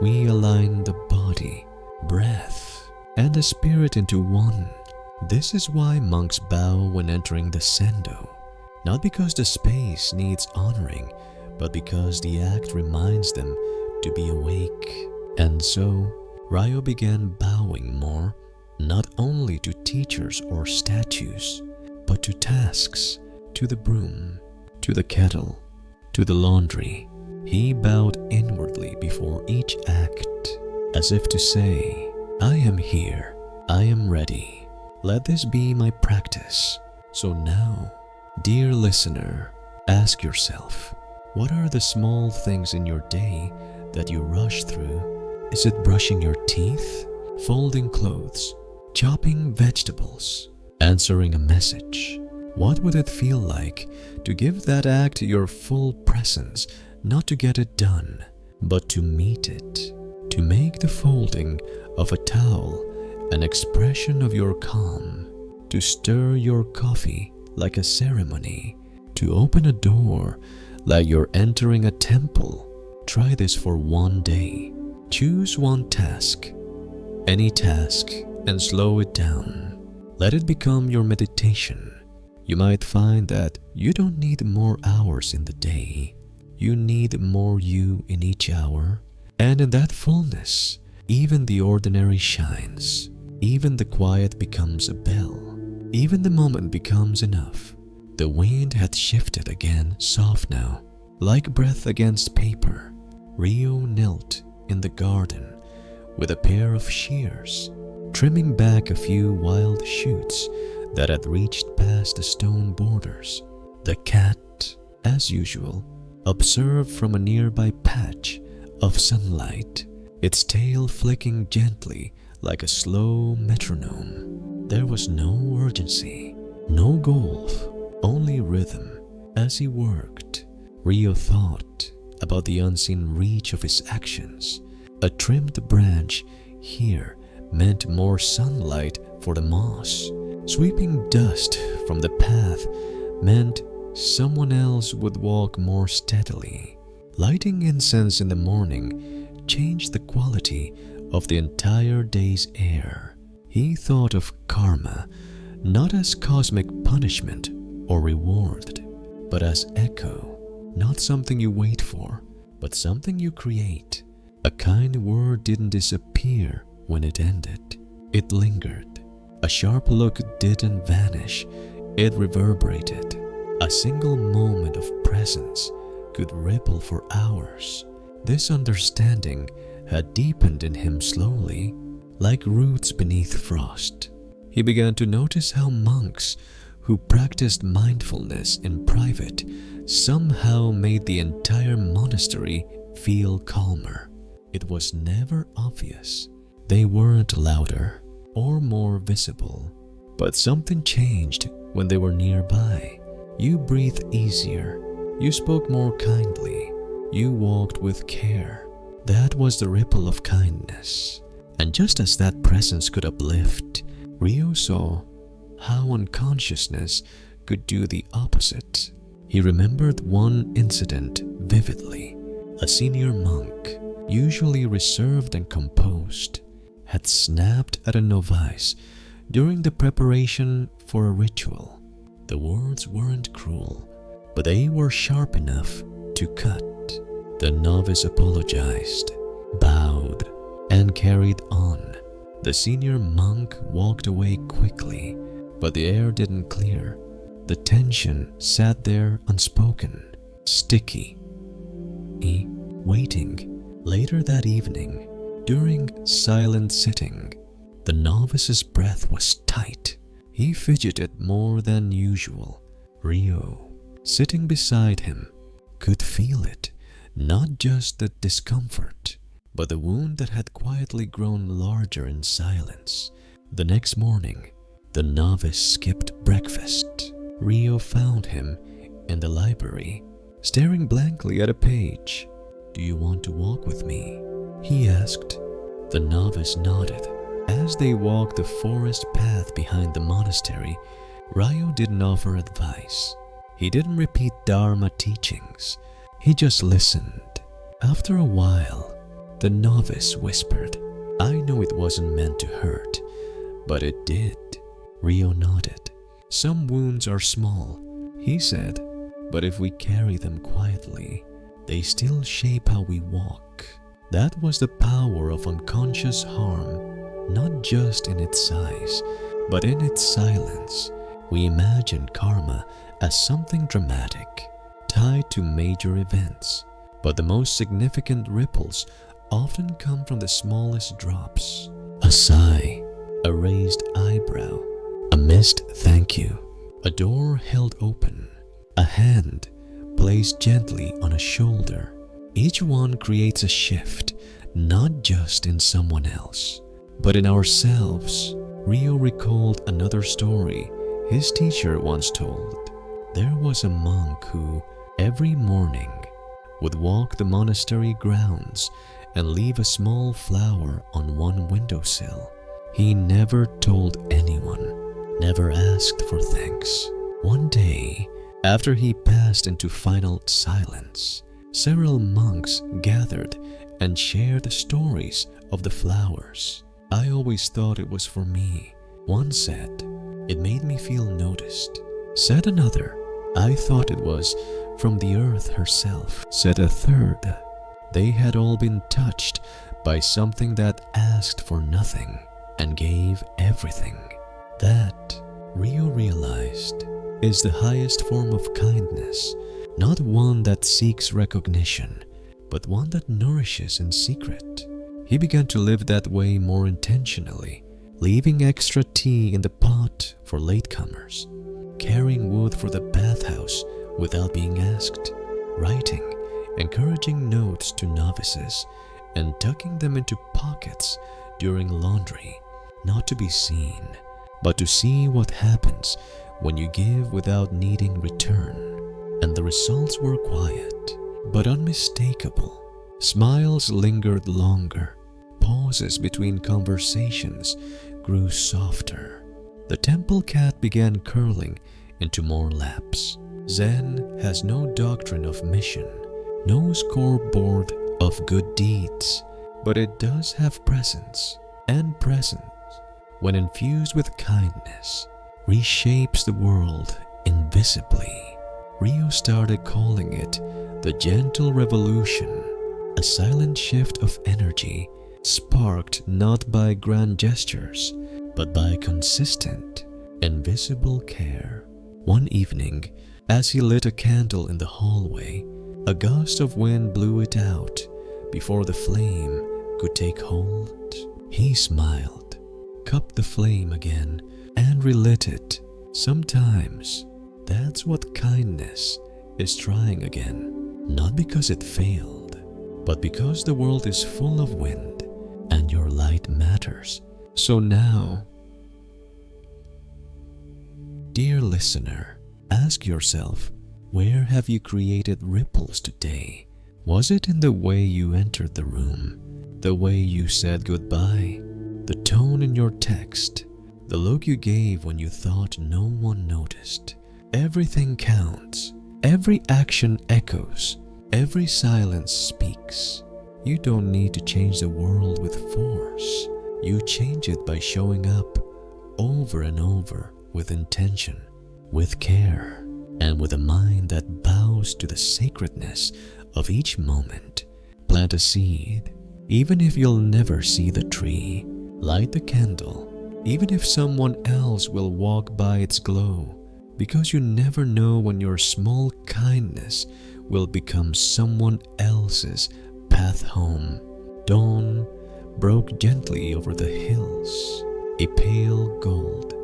we align the body, breath, and the spirit into one. This is why monks bow when entering the sendo, not because the space needs honoring, but because the act reminds them to be awake. And so, Ryo began bowing more, not only to teachers or statues, but to tasks, to the broom, to the kettle, to the laundry. He bowed inwardly before each act, as if to say, I am here, I am ready. Let this be my practice. So now, dear listener, ask yourself, what are the small things in your day that you rush through? Is it brushing your teeth, folding clothes, chopping vegetables, answering a message? What would it feel like to give that act your full presence, not to get it done, but to meet it, to make the folding of a towel an expression of your calm, to stir your coffee like a ceremony, to open a door like you're entering a temple? Try this for one day. Choose one task, any task, and slow it down. Let it become your meditation. You might find that you don't need more hours in the day. You need more you in each hour. And in that fullness, even the ordinary shines. Even the quiet becomes a bell. Even the moment becomes enough. The wind had shifted again, soft now, like breath against paper. Rio knelt in the garden with a pair of shears, trimming back a few wild shoots that had reached past the stone borders. The cat, as usual, observed from a nearby patch of sunlight, its tail flicking gently like a slow metronome. There was no urgency, no goal, only rhythm. As he worked, Rio thought about the unseen reach of his actions. A trimmed branch here meant more sunlight for the moss. Sweeping dust from the path meant someone else would walk more steadily. Lighting incense in the morning changed the quality of the entire day's air. He thought of karma not as cosmic punishment or reward, but as echo, not something you wait for, but something you create. A kind word didn't disappear when it ended. It lingered. A sharp look didn't vanish. It reverberated. A single moment of presence could ripple for hours. This understanding had deepened in him slowly, like roots beneath frost. He began to notice how monks who practiced mindfulness in private somehow made the entire monastery feel calmer. It was never obvious. They weren't louder or more visible, but something changed when they were nearby. You breathed easier. You spoke more kindly. You walked with care. That was the ripple of kindness. And just as that presence could uplift, Rio saw how unconsciousness could do the opposite. He remembered one incident vividly. A senior monk, usually reserved and composed, had snapped at a novice during the preparation for a ritual. The words weren't cruel, but they were sharp enough to cut. The novice apologized, bowed, and carried on. The senior monk walked away quickly, but the air didn't clear. The tension sat there unspoken, sticky, waiting. Later that evening, during silent sitting, the novice's breath was tight. He fidgeted more than usual. Rio, sitting beside him, could feel it, not just the discomfort, but the wound that had quietly grown larger in silence. The next morning, the novice skipped breakfast. Rio found him in the library, staring blankly at a page. "Do you want to walk with me?" he asked. The novice nodded. As they walked the forest path behind the monastery, Rio didn't offer advice. He didn't repeat Dharma teachings. He just listened. After a while, the novice whispered, "I know it wasn't meant to hurt, but it did." Rio nodded. "Some wounds are small," he said, "but if we carry them quietly, they still shape how we walk." That was the power of unconscious harm. not just in its size, but in its silence. We imagine karma as something dramatic, tied to major events, but the most significant ripples often come from the smallest drops. A sigh, a raised eyebrow, a missed thank you, a door held open, a hand placed gently on a shoulder. Each one creates a shift, not just in someone else, but in ourselves. Rio recalled another story his teacher once told. There was a monk who, every morning, would walk the monastery grounds and leave a small flower on one windowsill. He never told anyone, never asked for thanks. One day, after he passed into final silence, several monks gathered and shared the stories of the flowers. "I always thought it was for me," one said. "It made me feel noticed." Said another. "I thought it was from the earth herself." Said a third. They had all been touched by something that asked for nothing and gave everything. That, Rio realized, is the highest form of kindness, not one that seeks recognition, but one that nourishes in secret. He began to live that way more intentionally, leaving extra tea in the pot for latecomers, carrying wood for the bathhouse without being asked, writing encouraging notes to novices, and tucking them into pockets during laundry, not to be seen, but to see what happens when you give without needing return. And the results were quiet, but unmistakable. Smiles lingered longer. Pauses between conversations grew softer. The temple cat began curling into more laps. Zen has no doctrine of mission, no scoreboard of good deeds, but it does have presence, and presence, when infused with kindness, reshapes the world invisibly. Rio started calling it the gentle revolution, a silent shift of energy sparked not by grand gestures, but by consistent, invisible care. One evening, as he lit a candle in the hallway, a gust of wind blew it out before the flame could take hold. He smiled, cupped the flame again, and relit it. Sometimes, that's what kindness is trying again, not because it failed, but because the world is full of wind and your light matters. So now, dear listener, ask yourself, where have you created ripples today? Was it in the way you entered the room, the way you said goodbye, the tone in your text, the look you gave when you thought no one noticed? Everything counts. Every action echoes. Every silence speaks. You don't need to change the world with force. You change it by showing up over and over with intention, with care, and with a mind that bows to the sacredness of each moment. Plant a seed, even if you'll never see the tree. Light the candle, even if someone else will walk by its glow, because you never know when your small kindness will become someone else's path home. Dawn broke gently over the hills, a pale gold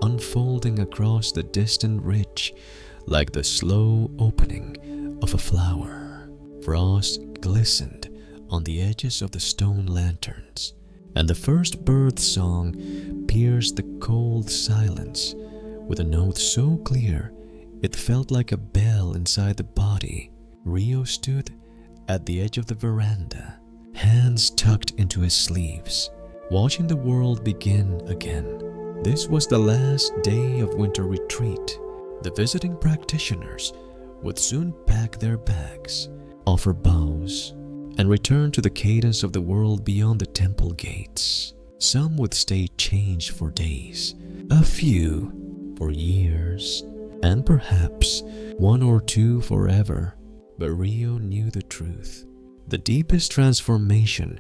unfolding across the distant ridge like the slow opening of a flower. Frost glistened on the edges of the stone lanterns, and the first bird song pierced the cold silence with a note so clear it felt like a bell inside the body. Rio stood at the edge of the veranda, hands tucked into his sleeves, watching the world begin again. This was the last day of winter retreat. The visiting practitioners would soon pack their bags, offer bows, and return to the cadence of the world beyond the temple gates. Some would stay changed for days, a few for years, and perhaps one or two forever. But Rio knew the truth. The deepest transformation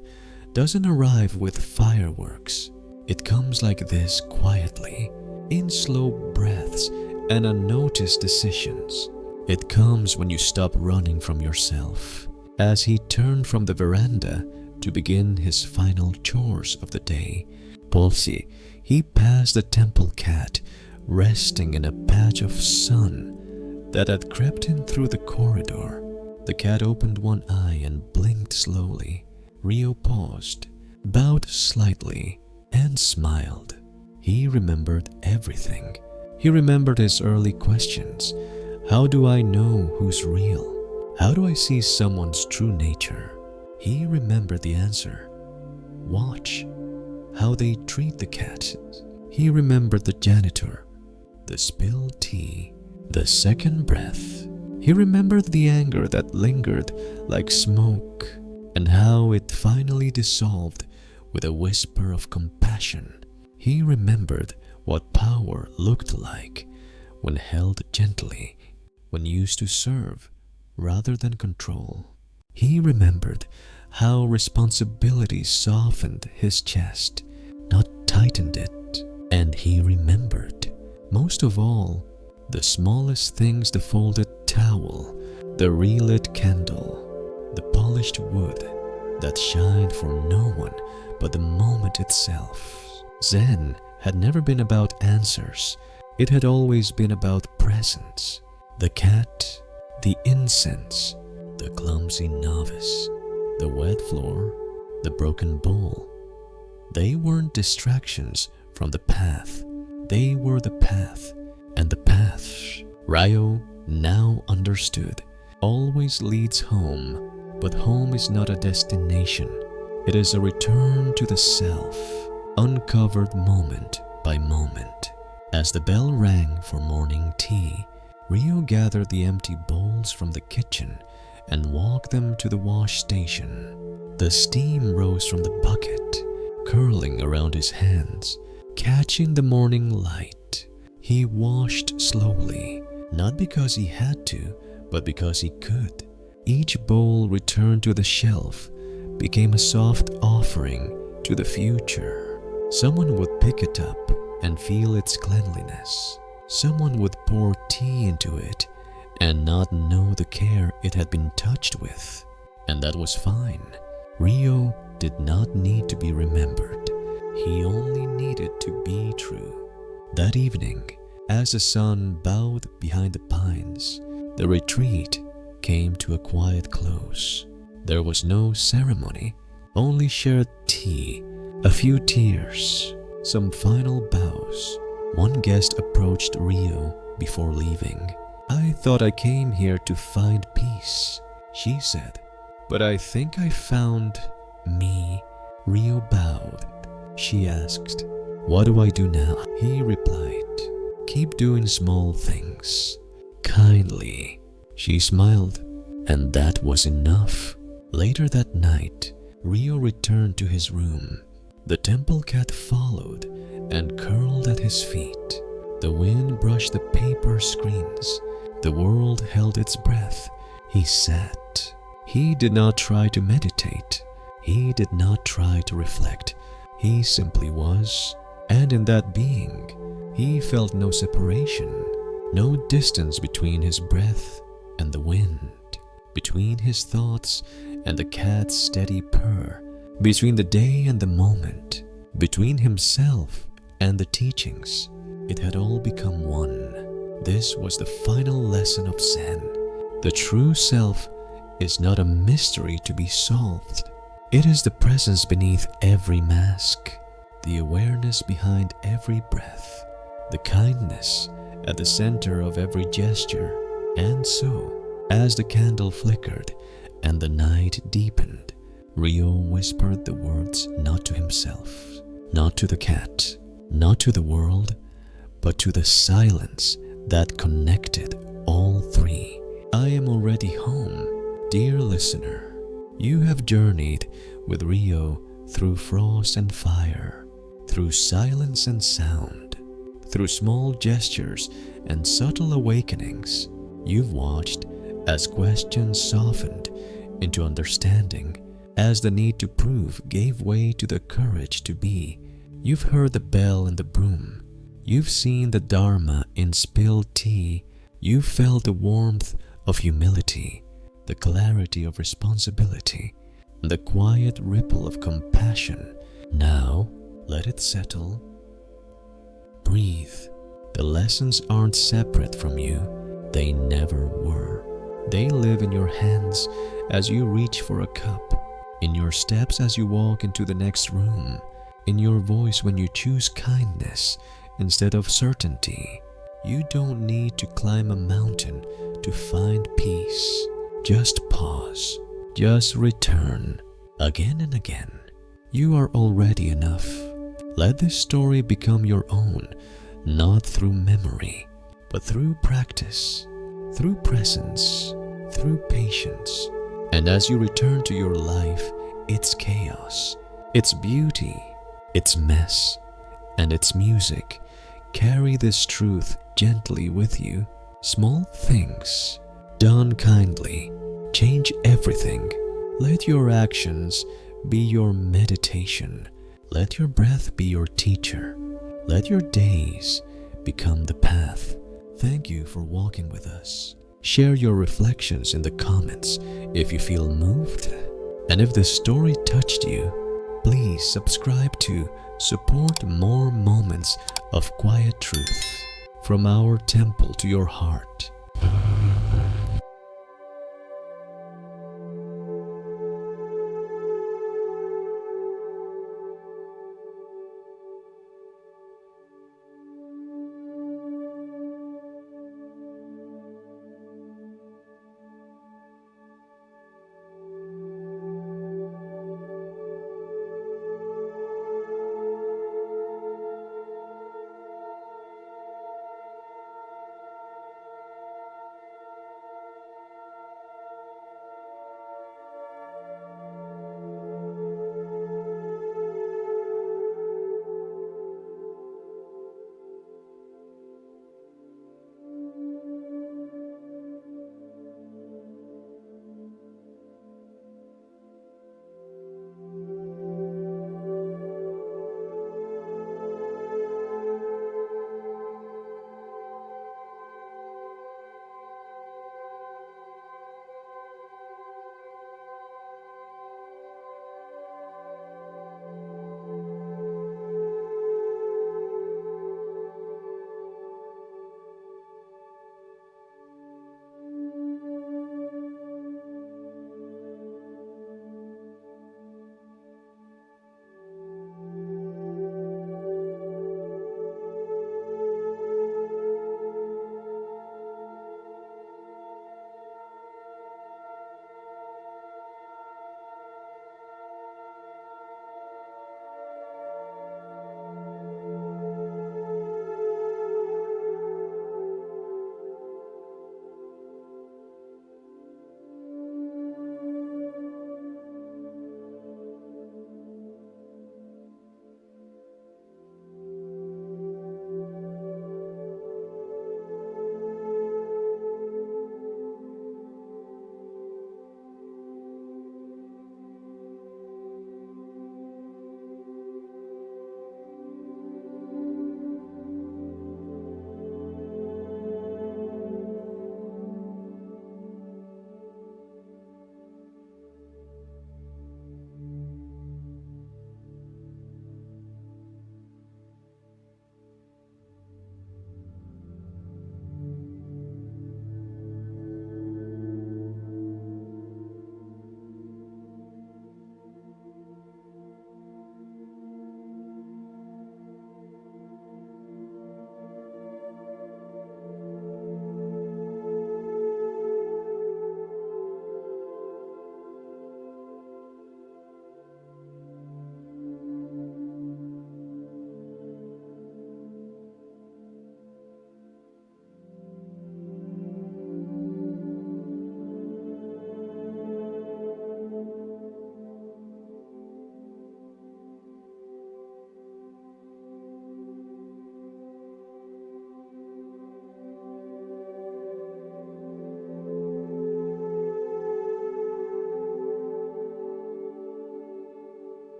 doesn't arrive with fireworks. It comes like this quietly, in slow breaths and unnoticed decisions. It comes when you stop running from yourself. As he turned from the veranda to begin his final chores of the day, Polsi, he passed the temple cat resting in a patch of sun that had crept in through the corridor. The cat opened one eye and blinked slowly. Rio paused, bowed slightly, and smiled. He remembered everything. He remembered his early questions. How do I know who's real? How do I see someone's true nature? He remembered the answer. Watch how they treat the cat. He remembered the janitor, the spilled tea, the second breath. He remembered the anger that lingered like smoke and how it finally dissolved with a whisper of compassion. He remembered what power looked like when held gently, when used to serve rather than control. He remembered how responsibility softened his chest, not tightened it. And he remembered, most of all, the smallest things: the folded towel, the relit candle, the polished wood that shined for no one but the moment itself. Zen had never been about answers. It had always been about presence. The cat, the incense, the clumsy novice, the wet floor, the broken bowl. They weren't distractions from the path. They were the path, and the path, Ryo now understood, always leads home, but home is not a destination. It is a return to the self, uncovered moment by moment. As the bell rang for morning tea, Ryo gathered the empty bowls from the kitchen and walked them to the wash station. The steam rose from the bucket, curling around his hands, catching the morning light. He washed slowly, not because he had to, but because he could. Each bowl returned to the shelf became a soft offering to the future. Someone would pick it up and feel its cleanliness. Someone would pour tea into it and not know the care it had been touched with. And that was fine. Ryo did not need to be remembered. He only needed to be true. That evening, as the sun bowed behind the pines, the retreat came to a quiet close. There was no ceremony, only shared tea, a few tears, some final bows. One guest approached Ryo before leaving. "I thought I came here to find peace," she said. "But I think I found me." Ryo bowed. She asked, "What do I do now?" He replied, "Keep doing small things, kindly." She smiled, and that was enough. Later that night, Ryo returned to his room. The temple cat followed and curled at his feet. The wind brushed the paper screens. The world held its breath. He sat. He did not try to meditate. He did not try to reflect. He simply was. And in that being, he felt no separation, no distance between his breath and the wind, between his thoughts and the cat's steady purr, between the day and the moment, between himself and the teachings. It had all become one. This was the final lesson of Zen. The true self is not a mystery to be solved. It is the presence beneath every mask, the awareness behind every breath, the kindness at the center of every gesture. And so, as the candle flickered and the night deepened, Ryo whispered the words not to himself, not to the cat, not to the world, but to the silence that connected all three. I am already home, dear listener. You have journeyed with Ryo through frost and fire, through silence and sound, through small gestures and subtle awakenings. You've watched as questions softened into understanding, as the need to prove gave way to the courage to be. You've heard the bell and the broom. You've seen the Dharma in spilled tea. You've felt the warmth of humility, the clarity of responsibility, the quiet ripple of compassion. Now, let it settle. Breathe. The lessons aren't separate from you. They never were. They live in your hands as you reach for a cup, in your steps as you walk into the next room, in your voice when you choose kindness instead of certainty. You don't need to climb a mountain to find peace. Just pause. Just return. Again and again. You are already enough. Let this story become your own, not through memory, but through practice, through presence, through patience. And as you return to your life, its chaos, its beauty, its mess, and its music, carry this truth gently with you. Small things, done kindly, change everything. Let your actions be your meditation. Let your breath be your teacher. Let your days become the path. Thank you for walking with us. Share your reflections in the comments if you feel moved. And if the story touched you, please subscribe to support more moments of quiet truth from our temple to your heart.